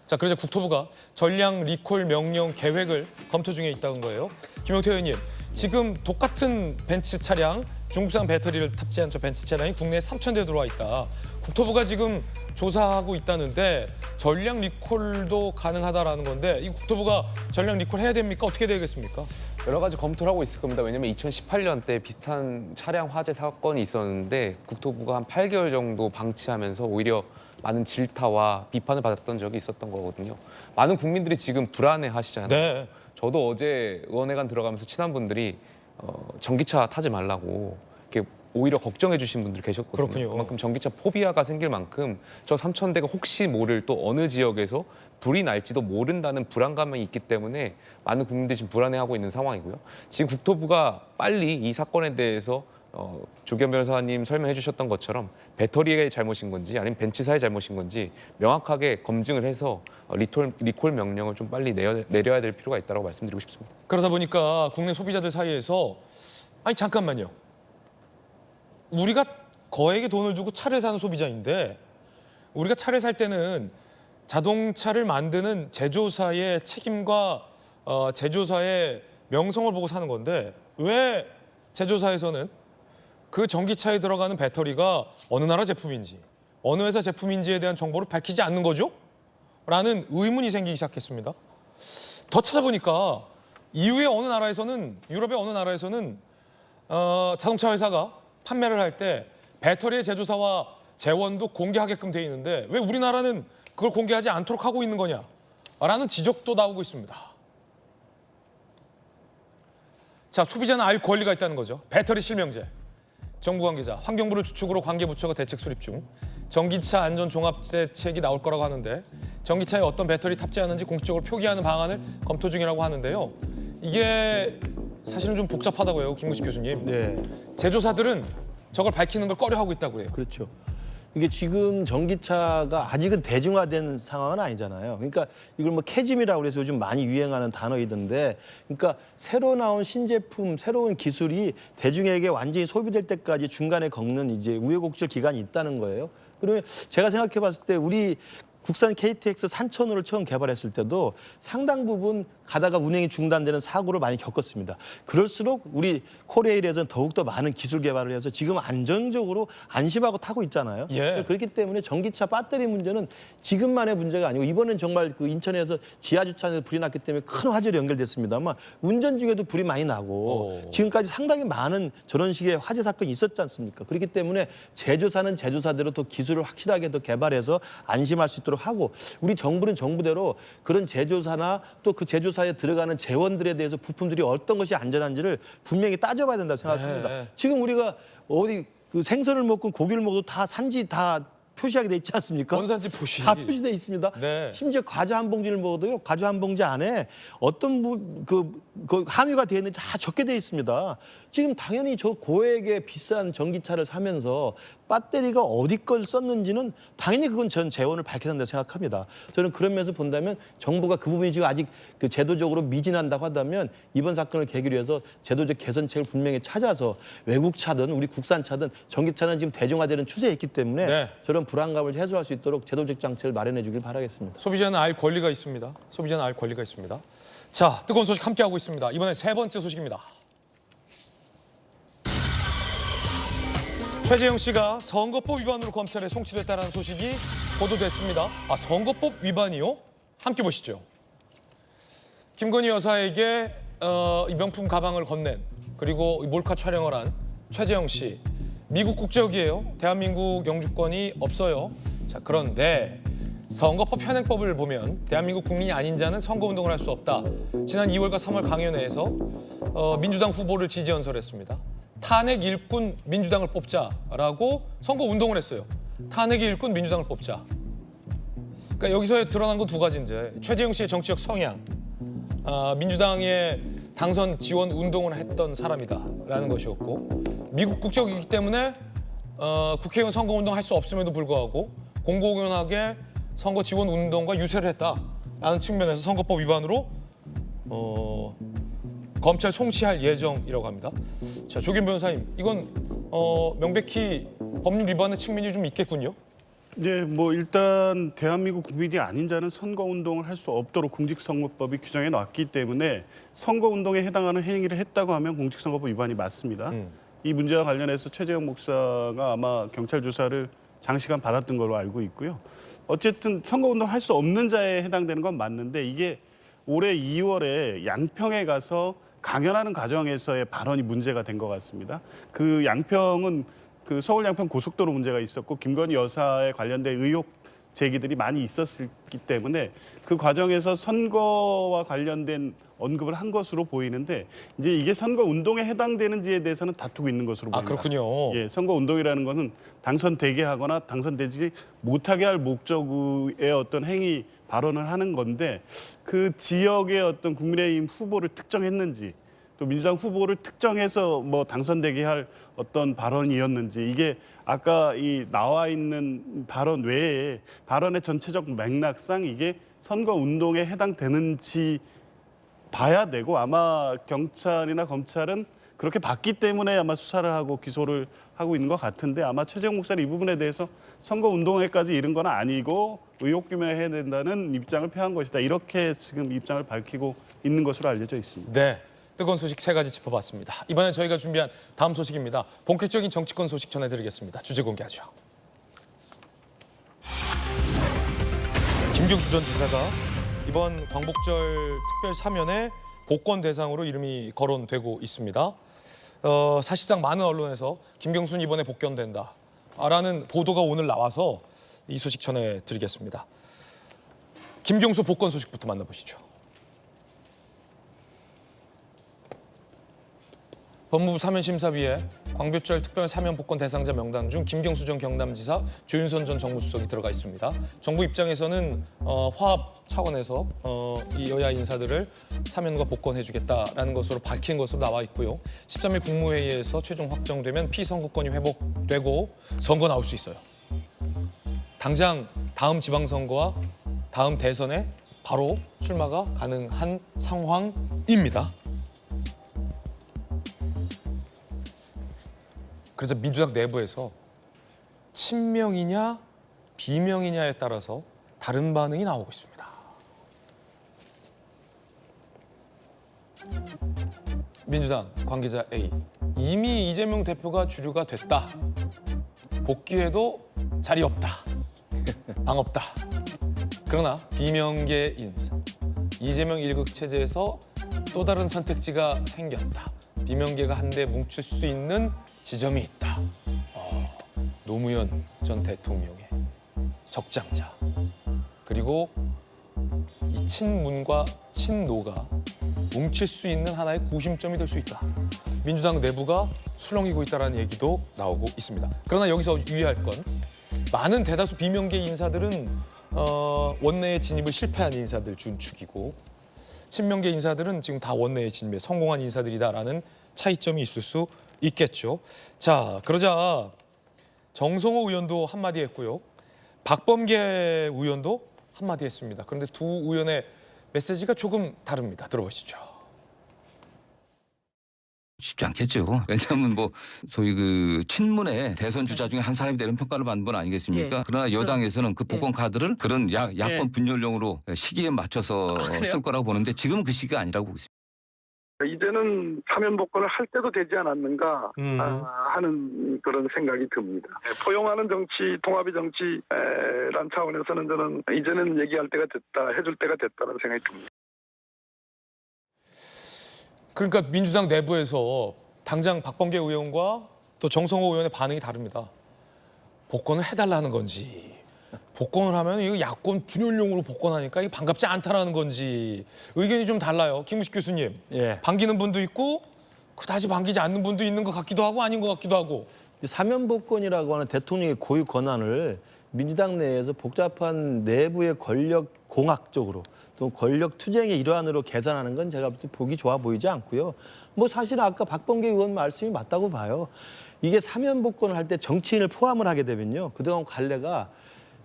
자, 그러자 국토부가 전량 리콜 명령 계획을 검토 중에 있다는 거예요. 김용태 의원님, 지금 똑같은 벤츠 차량, 중국산 배터리를 탑재한 저 벤츠 차량이 국내에 3,000대 들어와 있다. 국토부가 지금 조사하고 있다는데 전량 리콜도 가능하다라는 건데 이 국토부가 전량 리콜 해야 됩니까? 어떻게 되겠습니까? 여러 가지 검토를 하고 있을 겁니다. 왜냐하면 2018년 때 비슷한 차량 화재 사건이 있었는데 국토부가 한 8개월 정도 방치하면서 오히려 많은 질타와 비판을 받았던 적이 있었던 거거든요. 많은 국민들이 지금 불안해하시잖아요. 네. 저도 어제 의원회관 들어가면서 친한 분들이 전기차 타지 말라고 이렇게 오히려 걱정해 주신 분들이 계셨거든요. 그렇군요. 그만큼 전기차 포비아가 생길 만큼 저 3,000대가 혹시 모를 또 어느 지역에서 불이 날지도 모른다는 불안감이 있기 때문에 많은 국민들이 지금 불안해하고 있는 상황이고요. 지금 국토부가 빨리 이 사건에 대해서 조기현 변호사님 설명해 주셨던 것처럼 배터리의 잘못인 건지 아니면 벤츠사의 잘못인 건지 명확하게 검증을 해서 리콜 명령을 좀 빨리 내려야 될 필요가 있다고 말씀드리고 싶습니다. 그러다 보니까 국내 소비자들 사이에서 아니 잠깐만요. 우리가 거액의 돈을 주고 차를 사는 소비자인데 우리가 차를 살 때는 자동차를 만드는 제조사의 책임과 제조사의 명성을 보고 사는 건데 왜 제조사에서는 그 전기차에 들어가는 배터리가 어느 나라 제품인지 어느 회사 제품인지에 대한 정보를 밝히지 않는 거죠? 라는 의문이 생기기 시작했습니다. 더 찾아보니까 이후에 어느 나라에서는 유럽의 어느 나라에서는 자동차 회사가 판매를 할 때 배터리의 제조사와 재원도 공개하게끔 돼 있는데 왜 우리나라는 그걸 공개하지 않도록 하고 있는 거냐라는 지적도 나오고 있습니다. 자, 소비자는 알 권리가 있다는 거죠. 배터리 실명제. 정부 관계자, 환경부를 주축으로 관계부처가 대책 수립 중. 전기차 안전 종합대책이 나올 거라고 하는데 전기차에 어떤 배터리 탑재하는지 공식적으로 표기하는 방안을 검토 중이라고 하는데요. 이게 사실은 좀 복잡하다고 해요, 김무식 교수님. 네. 제조사들은 저걸 밝히는 걸 꺼려하고 있다고 그래요. 그렇죠. 이게 지금 전기차가 아직은 대중화된 상황은 아니잖아요. 그러니까 이걸 뭐 캐즘이라고 그래서 요즘 많이 유행하는 단어이던데, 그러니까 새로 나온 신제품, 새로운 기술이 대중에게 완전히 소비될 때까지 중간에 겪는 이제 우여곡절 기간이 있다는 거예요. 그러면 제가 생각해봤을 때 우리 국산 KTX 3000호를 처음 개발했을 때도 상당 부분 가다가 운행이 중단되는 사고를 많이 겪었습니다. 그럴수록 우리 코레일에서는 더욱더 많은 기술 개발을 해서 지금 안정적으로 안심하고 타고 있잖아요. 예. 그렇기 때문에 전기차 배터리 문제는 지금만의 문제가 아니고 이번엔 정말 그 인천에서 지하주차장에서 불이 났기 때문에 큰 화재로 연결됐습니다만 운전 중에도 불이 많이 나고 지금까지 상당히 많은 저런 식의 화재 사건이 있었지 않습니까? 그렇기 때문에 제조사는 제조사대로 또 기술을 확실하게 더 개발해서 안심할 수 있도록 하고 우리 정부는 정부대로 그런 제조사나 또 그 제조사에 들어가는 재원들에 대해서 부품들이 어떤 것이 안전한지를 분명히 따져봐야 된다고 생각합니다. 네. 지금 우리가 어디 그 생선을 먹고 고기를 먹어도 다 산지 다 표시하게 돼 있지 않습니까? 원산지 표시. 다 표시돼 있습니다. 네. 심지어 과자 한 봉지를 먹어도요. 과자 한 봉지 안에 어떤 그 함유가 되어 있는지 다 적게 돼 있습니다. 지금 당연히 저 고액의 비싼 전기차를 사면서 배터리가 어디 걸 썼는지는 당연히 그건 전 재원을 밝혀야 한다고 생각합니다. 저는 그런 면에서 본다면 정부가 그 부분이 지금 아직 그 제도적으로 미진한다고 한다면 이번 사건을 계기로 해서 제도적 개선책을 분명히 찾아서 외국 차든 우리 국산 차든 전기차는 지금 대중화되는 추세에 있기 때문에 네. 저런 불안감을 해소할 수 있도록 제도적 장치를 마련해 주길 바라겠습니다. 소비자는 알 권리가 있습니다. 소비자는 알 권리가 있습니다. 자, 뜨거운 소식 함께하고 있습니다. 이번엔 세 번째 소식입니다. 최재형 씨가 선거법 위반으로 검찰에 송치됐다는 소식이 보도됐습니다. 아, 선거법 위반이요? 함께 보시죠. 김건희 여사에게 이 명품 가방을 건넨 그리고 몰카 촬영을 한 최재형 씨. 미국 국적이에요. 대한민국 영주권이 없어요. 자, 그런데 선거법 현행법을 보면 대한민국 국민이 아닌 자는 선거운동을 할 수 없다. 지난 2월과 3월 강연회에서 민주당 후보를 지지연설했습니다. 탄핵 일꾼 민주당을 뽑자라고 선거운동을 했어요. 탄핵 일꾼 민주당을 뽑자. 그러니까 여기서 드러난 건 두 가지인데 최재형 씨의 정치적 성향, 민주당의 당선 지원 운동을 했던 사람이다라는 것이었고 미국 국적이기 때문에 국회의원 선거운동 할 수 없음에도 불구하고 공공연하게 선거 지원 운동과 유세를 했다라는 측면에서 선거법 위반으로 검찰 송치할 예정이라고 합니다. 자, 조규현 변호사님, 이건 명백히 법률 위반의 측면이 좀 있겠군요. 네, 뭐 일단 대한민국 국민이 아닌 자는 선거운동을 할 수 없도록 공직선거법이 규정해 놨기 때문에 선거운동에 해당하는 행위를 했다고 하면 공직선거법 위반이 맞습니다. 이 문제와 관련해서 최재형 목사가 아마 경찰 조사를 장시간 받았던 걸로 알고 있고요. 어쨌든 선거운동 할 수 없는 자에 해당되는 건 맞는데 이게 올해 2월에 양평에 가서 강연하는 과정에서의 발언이 문제가 된 것 같습니다. 그 양평은 그 서울 양평 고속도로 문제가 있었고 김건희 여사에 관련된 의혹 제기들이 많이 있었기 때문에 그 과정에서 선거와 관련된 언급을 한 것으로 보이는데 이제 이게 선거 운동에 해당되는지에 대해서는 다투고 있는 것으로 보입니다. 아, 그렇군요. 예, 선거 운동이라는 것은 당선되게 하거나 당선되지 못하게 할 목적의 어떤 행위 발언을 하는 건데 그 지역의 어떤 국민의힘 후보를 특정했는지 또 민주당 후보를 특정해서 뭐 당선되게 할 어떤 발언이었는지 이게 아까 이 나와 있는 발언 외에 발언의 전체적 맥락상 이게 선거 운동에 해당되는지 봐야 되고 아마 경찰이나 검찰은 그렇게 봤기 때문에 아마 수사를 하고 기소를 하고 있는 것 같은데 아마 최재형 목사는 이 부분에 대해서 선거 운동에까지 이른 건 아니고 의혹 규명해야 된다는 입장을 표한 것이다. 이렇게 지금 입장을 밝히고 있는 것으로 알려져 있습니다. 네, 뜨거운 소식 세 가지 짚어봤습니다. 이번엔 저희가 준비한 다음 소식입니다. 본격적인 정치권 소식 전해드리겠습니다. 주제 공개하죠. 김경수 전 지사가 이번 광복절 특별 사면에 복권 대상으로 이름이 거론되고 있습니다. 사실상 많은 언론에서 김경수는 이번에 복권된다라는 보도가 오늘 나와서 이 소식 전해드리겠습니다. 김경수 복권 소식부터 만나보시죠. 법무부 사면심사위에 광복절 특별 사면 복권 대상자 명단 중 김경수 전 경남지사, 조윤선 전 정무수석이 들어가 있습니다. 정부 입장에서는 화합 차원에서 이 여야 인사들을 사면과 복권해주겠다라는 것으로 밝힌 것으로 나와 있고요. 13일 국무회의에서 최종 확정되면 피선거권이 회복되고 선거 나올 수 있어요. 당장 다음 지방선거와 다음 대선에 바로 출마가 가능한 상황입니다. 그래서 민주당 내부에서 친명이냐 비명이냐에 따라서 다른 반응이 나오고 있습니다. 민주당 관계자 A. 이미 이재명 대표가 주류가 됐다. 복귀해도 자리 없다. 방 없다. 그러나 비명계 인사. 이재명 1국 체제에서 또 다른 선택지가 생겼다. 비명계가 한데 뭉칠 수 있는 지점이 있다. 노무현 전 대통령의 적장자. 그리고 이 친문과 친노가 뭉칠 수 있는 하나의 구심점이 될 수 있다. 민주당 내부가 술렁이고 있다는 얘기도 나오고 있습니다. 그러나 여기서 유의할 건 많은 대다수 비명계 인사들은 원내에 진입을 실패한 인사들 준축이고 친명계 인사들은 지금 다 원내에 진입에 성공한 인사들이다라는 차이점이 있을 수 있겠죠. 자, 그러자 정성호 의원도 한마디 했고요. 박범계 의원도 한마디 했습니다. 그런데 두 의원의 메시지가 조금 다릅니다. 들어보시죠. 쉽지 않겠죠. 왜냐하면 뭐 소위 그 친문의 대선 주자 중에 한 사람이 되는 평가를 받는 분 아니겠습니까? 예. 그러나 여당에서는 그 복권 카드를 그런 야권 예. 분열용으로 시기에 맞춰서 쓸 거라고 보는데 지금은 그 시기가 아니라고 보고 있습니다. 이제는 사면 복권을 할 때도 되지 않았는가 하는 그런 생각이 듭니다. 포용하는 정치, 통합의 정치란 차원에서는 저는 이제는 얘기할 때가 됐다, 해줄 때가 됐다는 생각이 듭니다. 그러니까 민주당 내부에서 당장 박범계 의원과 또 정성호 의원의 반응이 다릅니다. 복권을 해달라는 건지 복권을 하면 이거 야권 분열용으로 복권하니까 이게 반갑지 않다라는 건지 의견이 좀 달라요. 김우식 교수님. 예. 반기는 분도 있고 그다지 반기지 않는 분도 있는 것 같기도 하고 아닌 것 같기도 하고. 사면 복권이라고 하는 대통령의 고유 권한을 민주당 내에서 복잡한 내부의 권력 공학적으로 또 권력 투쟁의 일환으로 계산하는 건 제가 볼 때 보기 좋아 보이지 않고요. 뭐 사실 아까 박범계 의원 말씀이 맞다고 봐요. 이게 사면 복권을 할 때 정치인을 포함을 하게 되면요. 그동안 관례가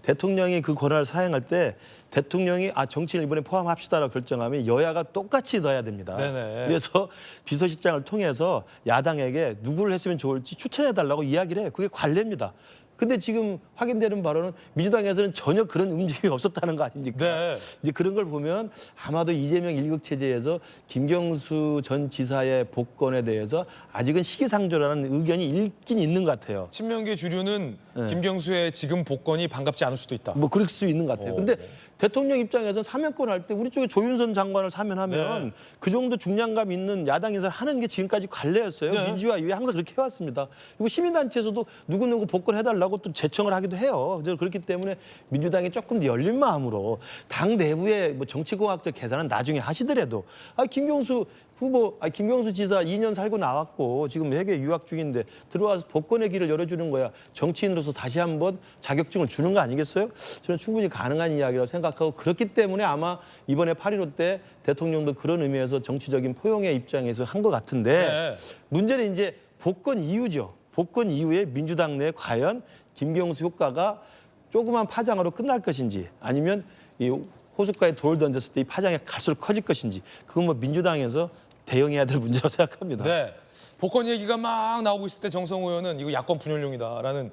대통령이 그 권한을 사용할 때 대통령이 정치인 이번에 포함합시다라고 결정하면 여야가 똑같이 넣어야 됩니다. 네네. 그래서 비서실장을 통해서 야당에게 누구를 했으면 좋을지 추천해달라고 이야기를 해요. 그게 관례입니다. 근데 지금 확인되는 바로는 민주당에서는 전혀 그런 움직임이 없었다는 거 아닙니까? 네. 이제 그런 걸 보면 아마도 이재명 1국 체제에서 김경수 전 지사의 복권에 대해서 아직은 시기상조라는 의견이 있긴 있는 것 같아요. 친명계 주류는 김경수의 지금 복권이 반갑지 않을 수도 있다. 뭐 그럴 수 있는 것 같아요. 근데 대통령 입장에서 사면권 할 때 우리 쪽에 조윤선 장관을 사면하면 그 정도 중량감 있는 야당 인사를 하는 게 지금까지 관례였어요. 민주화 이후에 항상 그렇게 해왔습니다. 그리고 시민단체에서도 누구누구 복권해달라고 또 제청을 하기도 해요. 그렇기 때문에 민주당이 조금 더 열린 마음으로 당 내부의 뭐 정치공학적 계산은 나중에 하시더라도 김경수 후보, 김경수 지사 2년 살고 나왔고 지금 해외 유학 중인데 들어와서 복권의 길을 열어주는 거야. 정치인으로서 다시 한번 자격증을 주는 거 아니겠어요? 저는 충분히 가능한 이야기라고 생각하고 그렇기 때문에 아마 이번에 8.15 때 대통령도 그런 의미에서 정치적인 포용의 입장에서 한 것 같은데 문제는 이제 복권 이후죠. 복권 이후에 민주당 내에 과연 김경수 효과가 조그만 파장으로 끝날 것인지 아니면 이 호숫가에 돌 던졌을 때 이 파장이 갈수록 커질 것인지 그건 뭐 민주당에서 대응해야 될 문제라고 생각합니다. 네, 복권 얘기가 막 나오고 있을 때 정성호 의원은 이거 야권 분열용이다라는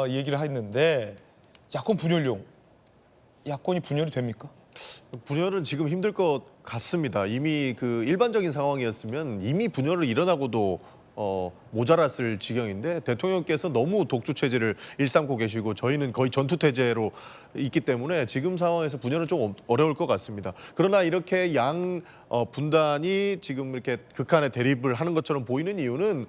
얘기를 했는데 야권 분열용, 야권이 분열이 됩니까? 분열은 지금 힘들 것 같습니다. 이미 그 일반적인 상황이었으면 이미 분열을 일어나고도 모자랐을 지경인데 대통령께서 너무 독주 체제를 일삼고 계시고 저희는 거의 전투 체제로 있기 때문에 지금 상황에서 분열은 좀 어려울 것 같습니다. 그러나 이렇게 양 분단이 지금 이렇게 극한의 대립을 하는 것처럼 보이는 이유는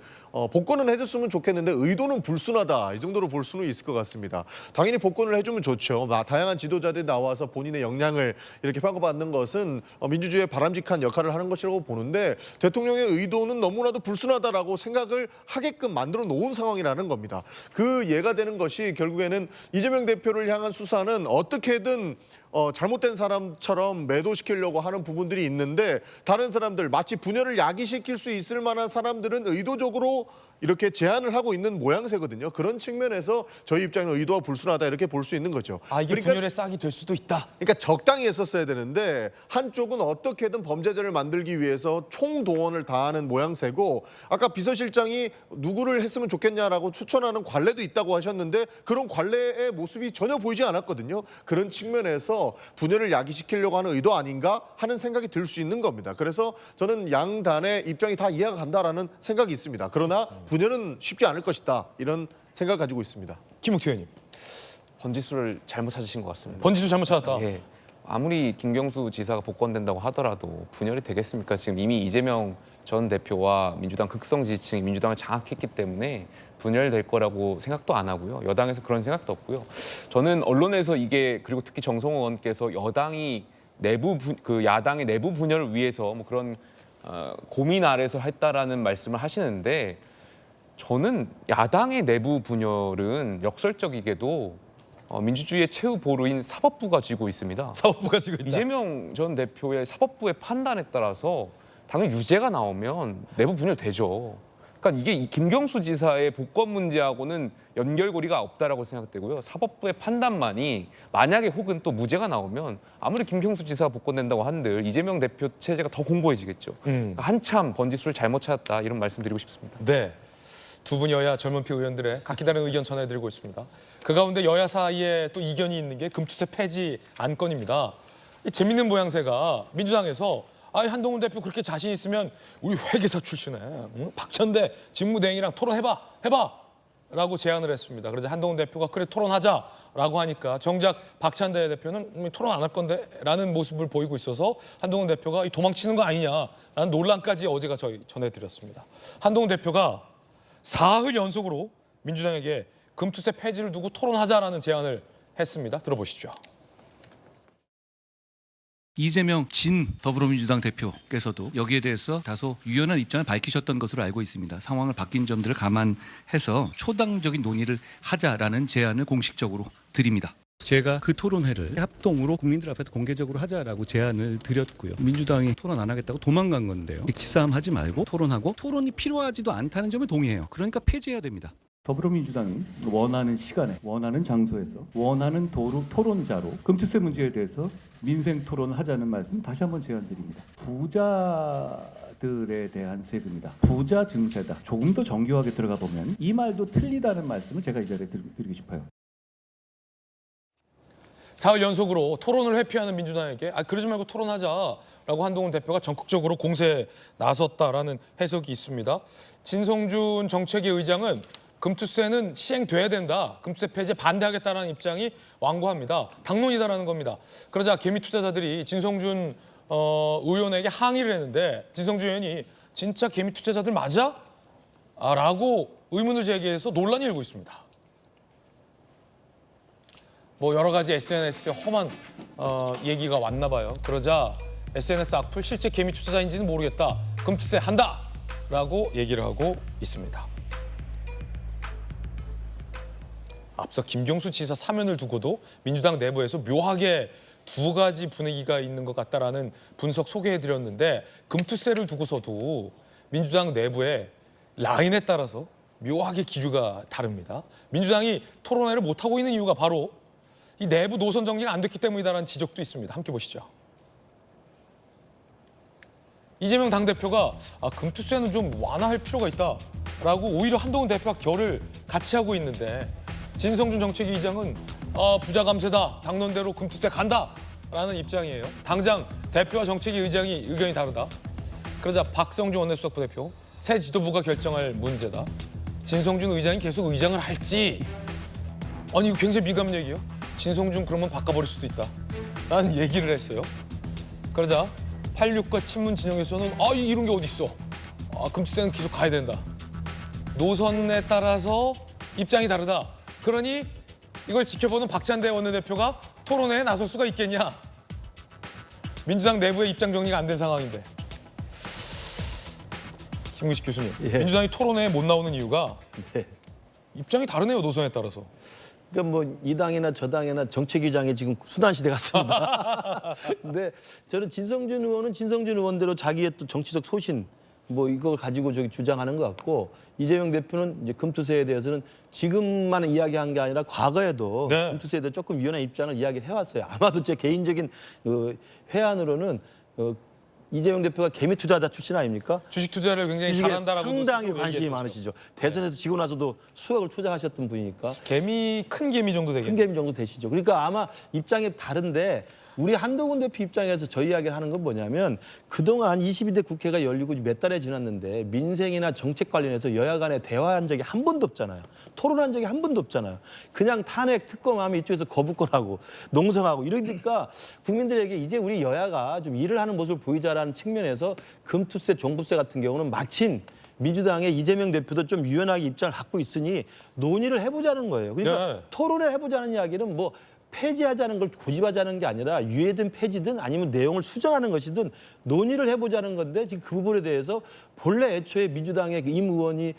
복권은 해줬으면 좋겠는데 의도는 불순하다 이 정도로 볼 수는 있을 것 같습니다. 당연히 복권을 해주면 좋죠. 다양한 지도자들이 나와서 본인의 역량을 이렇게 평가받는 것은 민주주의의 바람직한 역할을 하는 것이라고 보는데 대통령의 의도는 너무나도 불순하다라고 생각을 하게끔 만들어 놓은 상황이라는 겁니다. 그 예가 되는 것이 결국에는 이재명 대표를 향한 수사는 어떻게든 잘못된 사람처럼 매도시키려고 하는 부분들이 있는데 다른 사람들 마치 분열을 야기시킬 수 있을 만한 사람들은 의도적으로 이렇게 제안을 하고 있는 모양새거든요. 그런 측면에서 저희 입장은 의도와 불순하다 이렇게 볼 수 있는 거죠. 이게 분열의 싹이 될 수도 있다. 그러니까 적당히 했었어야 되는데 한쪽은 어떻게든 범죄자를 만들기 위해서 총동원을 다하는 모양새고 아까 비서실장이 누구를 했으면 좋겠냐라고 추천하는 관례도 있다고 하셨는데 그런 관례의 모습이 전혀 보이지 않았거든요. 그런 측면에서 분열을 야기시키려고 하는 의도 아닌가 하는 생각이 들 수 있는 겁니다. 그래서 저는 양단의 입장이 다 이해가 간다라는 생각이 있습니다. 그러나 분열은 쉽지 않을 것이다. 이런 생각을 가지고 있습니다. 김웅태 의원님. 번지수를 잘못 찾으신 것 같습니다. 번지수 잘못 찾았다. 예. 아무리 김경수 지사가 복권된다고 하더라도 분열이 되겠습니까? 지금 이미 이재명 전 대표와 민주당 극성 지지층이 민주당을 장악했기 때문에 분열될 거라고 생각도 안 하고요. 여당에서 그런 생각도 없고요. 저는 언론에서 이게 그리고 특히 정성호 의원께서 여당이 야당의 내부 분열을 위해서 뭐 그런 고민 아래서 했다라는 말씀을 하시는데 저는 야당의 내부 분열은 역설적이게도 민주주의의 최후 보루인 사법부가 쥐고 있습니다. 사법부가 쥐고 있다. 이재명 전 대표의 사법부의 판단에 따라서 당연히 유죄가 나오면 내부 분열되죠. 그러니까 이게 김경수 지사의 복권 문제하고는 연결고리가 없다라고 생각되고요. 사법부의 판단만이 만약에 혹은 또 무죄가 나오면 아무리 김경수 지사가 복권된다고 한들 이재명 대표 체제가 더 공고해지겠죠. 그러니까 한참 번지수를 잘못 찾았다 이런 말씀드리고 싶습니다. 네. 두 분 여야 젊은 피 의원들의 각기 다른 의견 전해드리고 있습니다. 그 가운데 여야 사이에 또 이견이 있는 게 금투세 폐지 안건입니다. 이 재밌는 모양새가 민주당에서 한동훈 대표 그렇게 자신 있으면 우리 회계사 출신에 박찬대 직무대행이랑 토론해봐 라고 제안을 했습니다. 그래서 한동훈 대표가 그래 토론하자라고 하니까 정작 박찬대 대표는 토론 안 할 건데 라는 모습을 보이고 있어서 한동훈 대표가 도망치는 거 아니냐라는 논란까지 어제가 저희 전해드렸습니다. 한동훈 대표가 사흘 연속으로 민주당에게 금투세 폐지를 두고 토론하자라는 제안을 했습니다. 들어보시죠. 이재명 진 더불어민주당 대표께서도 여기에 대해서 다소 유연한 입장을 밝히셨던 것으로 알고 있습니다. 상황을 바뀐 점들을 감안해서 초당적인 논의를 하자라는 제안을 공식적으로 드립니다. 제가 그 토론회를 합동으로 국민들 앞에서 공개적으로 하자라고 제안을 드렸고요. 민주당이 토론 안 하겠다고 도망간 건데요. 기싸움 하지 말고 토론하고 토론이 필요하지도 않다는 점을 동의해요. 그러니까 폐지해야 됩니다. 더불어민주당이 원하는 시간에 원하는 장소에서 원하는 토론자로 금투세 문제에 대해서 민생 토론을 하자는 말씀 다시 한번 제안드립니다. 부자들에 대한 세금이다. 부자 증세다. 조금 더 정교하게 들어가 보면 이 말도 틀리다는 말씀을 제가 이 자리에 드리고 싶어요. 사흘 연속으로 토론을 회피하는 민주당에게 그러지 말고 토론하자라고 한동훈 대표가 적극적으로 공세에 나섰다라는 해석이 있습니다. 진성준 정책위 의장은 금투세는 시행돼야 된다. 금투세 폐지에 반대하겠다라는 입장이 완고합니다. 당론이다라는 겁니다. 그러자 개미 투자자들이 진성준 의원에게 항의를 했는데 진성준 의원이 진짜 개미 투자자들 맞아? 라고 의문을 제기해서 논란이 일고 있습니다. 뭐 여러 가지 SNS에 험한 얘기가 왔나 봐요. 그러자 SNS 악플 실제 개미 투자자인지는 모르겠다. 금투세 한다라고 얘기를 하고 있습니다. 앞서 김경수 지사 사면을 두고도 민주당 내부에서 묘하게 두 가지 분위기가 있는 것 같다라는 분석 소개해드렸는데 금투세를 두고서도 민주당 내부의 라인에 따라서 묘하게 기류가 다릅니다. 민주당이 토론회를 못하고 있는 이유가 바로 이 내부 노선 정리가 안 됐기 때문이다라는 지적도 있습니다. 함께 보시죠. 이재명 당대표가 금투세는 좀 완화할 필요가 있다라고 오히려 한동훈 대표와 결을 같이 하고 있는데 진성준 정책위의장은 부자 감세다. 당론대로 금투세 간다라는 입장이에요. 당장 대표와 정책위 의장이 의견이 다르다. 그러자 박성준 원내수석 부대표 새 지도부가 결정할 문제다. 진성준 의장이 계속 의장을 할지 이거 굉장히 민감한 얘기예요. 진성준 그러면 바꿔버릴 수도 있다. 라는 얘기를 했어요. 그러자 86과 친문 진영에서는 이런 게 어디 있어. 금투세는 계속 가야 된다. 노선에 따라서 입장이 다르다. 그러니 이걸 지켜보는 박찬대 원내대표가 토론회에 나설 수가 있겠냐. 민주당 내부의 입장 정리가 안 된 상황인데. 김구식 교수님, 민주당이 토론회에 못 나오는 이유가 입장이 다르네요. 노선에 따라서. 그러니까 뭐 이 당이나 저 당이나 정책위장이 지금 수단시대 같습니다. 근데 저는 진성준 의원은 진성준 의원대로 자기의 또 정치적 소신 뭐 이걸 가지고 저기 주장하는 것 같고 이재명 대표는 이제 금투세에 대해서는 지금만 이야기한 게 아니라 과거에도 금투세에 대해 조금 유연한 입장을 이야기를 해왔어요. 아마도 제 개인적인 회안으로는 이재명 대표가 개미 투자자 출신 아닙니까? 주식 투자를 굉장히 주식에 잘한다라고 상당히 관심이 많으시죠. 대선에서 지고 나서도 수억을 투자하셨던 분이니까. 큰 개미 정도 되겠네요. 큰 개미 정도 되시죠. 그러니까 아마 입장이 다른데 우리 한동훈 대표 입장에서 저 이야기를 하는 건 뭐냐면 그동안 22대 국회가 열리고 몇 달이 지났는데 민생이나 정책 관련해서 여야 간에 대화한 적이 한 번도 없잖아요. 토론한 적이 한 번도 없잖아요. 그냥 탄핵 특검하면 이쪽에서 거부권하고 농성하고 이러니까 국민들에게 이제 우리 여야가 좀 일을 하는 모습을 보이자라는 측면에서 금투세, 종부세 같은 경우는 마침 민주당의 이재명 대표도 좀 유연하게 입장을 갖고 있으니 논의를 해보자는 거예요. 그러니까 토론을 해보자는 이야기는 뭐 폐지하자는 걸 고집하자는 게 아니라 유예든 폐지든 아니면 내용을 수정하는 것이든 논의를 해보자는 건데 지금 그 부분에 대해서 본래 애초에 민주당의 임 의원이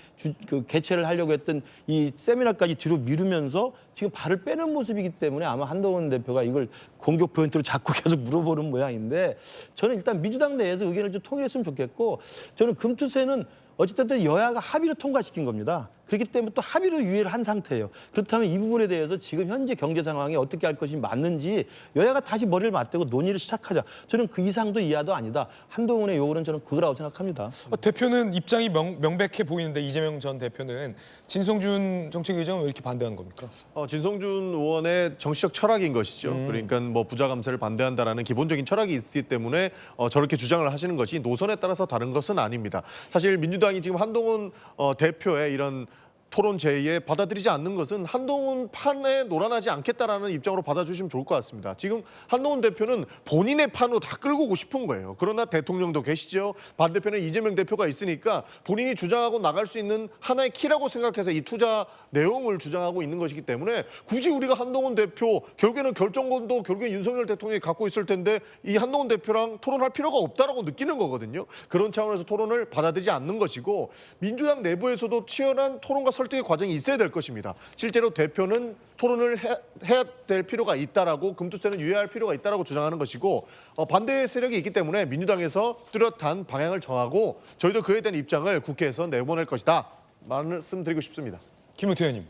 개최를 하려고 했던 이 세미나까지 뒤로 미루면서 지금 발을 빼는 모습이기 때문에 아마 한동훈 대표가 이걸 공격 포인트로 자꾸 계속 물어보는 모양인데 저는 일단 민주당 내에서 의견을 좀 통일했으면 좋겠고 저는 금투세는 어쨌든 여야가 합의로 통과시킨 겁니다. 그렇기 때문에 또 합의로 유예를 한 상태예요. 그렇다면 이 부분에 대해서 지금 현재 경제 상황이 어떻게 할 것이 맞는지 여야가 다시 머리를 맞대고 논의를 시작하자. 저는 그 이상도 이하도 아니다. 한동훈의 요구는 저는 그거라고 생각합니다. 대표는 입장이 명백해 보이는데 이재명 전 대표는 진성준 정책위원장은 왜 이렇게 반대한 겁니까? 진성준 의원의 정치적 철학인 것이죠. 그러니까 뭐 부자 감세를 반대한다라는 기본적인 철학이 있기 때문에 저렇게 주장을 하시는 것이 노선에 따라서 다른 것은 아닙니다. 사실 민주당이 지금 한동훈 대표의 이런 토론 제의에 받아들이지 않는 것은 한동훈 판에 놀아나지 않겠다라는 입장으로 받아주시면 좋을 것 같습니다. 지금 한동훈 대표는 본인의 판으로 다 끌고 오고 싶은 거예요. 그러나 대통령도 계시죠. 반대편에 이재명 대표가 있으니까 본인이 주장하고 나갈 수 있는 하나의 키라고 생각해서 이 투자 내용을 주장하고 있는 것이기 때문에 굳이 우리가 한동훈 대표 결국에는 결정권도 결국에 윤석열 대통령이 갖고 있을 텐데 이 한동훈 대표랑 토론할 필요가 없다라고 느끼는 거거든요. 그런 차원에서 토론을 받아들이지 않는 것이고 민주당 내부에서도 치열한 토론과 설득의 과정이 있어야 될 것입니다. 실제로 대표는 토론을 해야 될 필요가 있다라고 금투세는 유예할 필요가 있다라고 주장하는 것이고 반대 세력이 있기 때문에 민주당에서 뚜렷한 방향을 정하고 저희도 그에 대한 입장을 국회에서 내보낼 것이다. 말씀드리고 싶습니다. 김우태 의원님.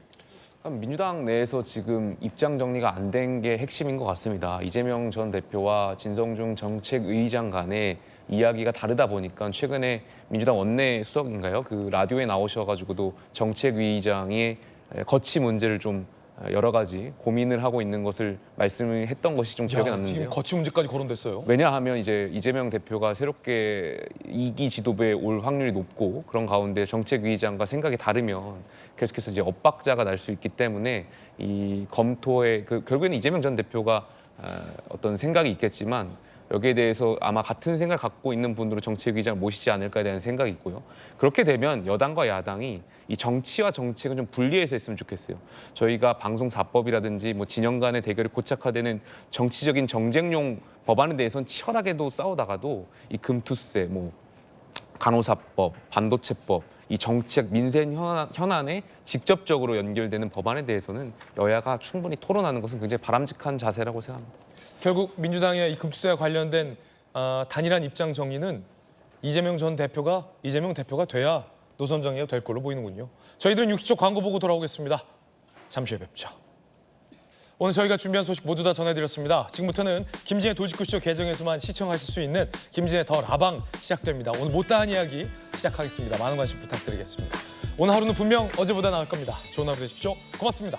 민주당 내에서 지금 입장 정리가 안 된 게 핵심인 것 같습니다. 이재명 전 대표와 진성준 정책의장 간의 이야기가 다르다 보니까 최근에 민주당 원내 수석인가요? 그 라디오에 나오셔가지고도 정책위의장의 거치 문제를 좀 여러 가지 고민을 하고 있는 것을 말씀을 했던 것이 좀 기억에 남는데요. 지금 거치 문제까지 거론됐어요. 왜냐하면 이제 이재명 대표가 새롭게 2기 지도부에 올 확률이 높고 그런 가운데 정책위의장과 생각이 다르면 계속해서 이제 엇박자가 날 수 있기 때문에 이 검토에 결국에는 이재명 전 대표가 어떤 생각이 있겠지만 여기에 대해서 아마 같은 생각을 갖고 있는 분으로 정책위의장을 모시지 않을까에 대한 생각이 있고요. 그렇게 되면 여당과 야당이 이 정치와 정책은 좀 분리해서 했으면 좋겠어요. 저희가 방송사법이라든지 뭐 진영 간의 대결이 고착화되는 정치적인 정쟁용 법안에 대해서는 치열하게도 싸우다가도 이 금투세, 뭐 간호사법, 반도체법, 이 정책 민생 현안에 직접적으로 연결되는 법안에 대해서는 여야가 충분히 토론하는 것은 굉장히 바람직한 자세라고 생각합니다. 결국 민주당의 이 금투세와 관련된 단일한 입장 정리는 이재명 대표가 돼야 노선 정리가 될 걸로 보이는군요. 저희들은 60초 광고 보고 돌아오겠습니다. 잠시 후에 뵙죠. 오늘 저희가 준비한 소식 모두 다 전해드렸습니다. 지금부터는 김진의 돌직구쇼 계정에서만 시청하실 수 있는 김진의 더 라방 시작됩니다. 오늘 못다한 이야기 시작하겠습니다. 많은 관심 부탁드리겠습니다. 오늘 하루는 분명 어제보다 나을 겁니다. 좋은 하루 되십시오. 고맙습니다.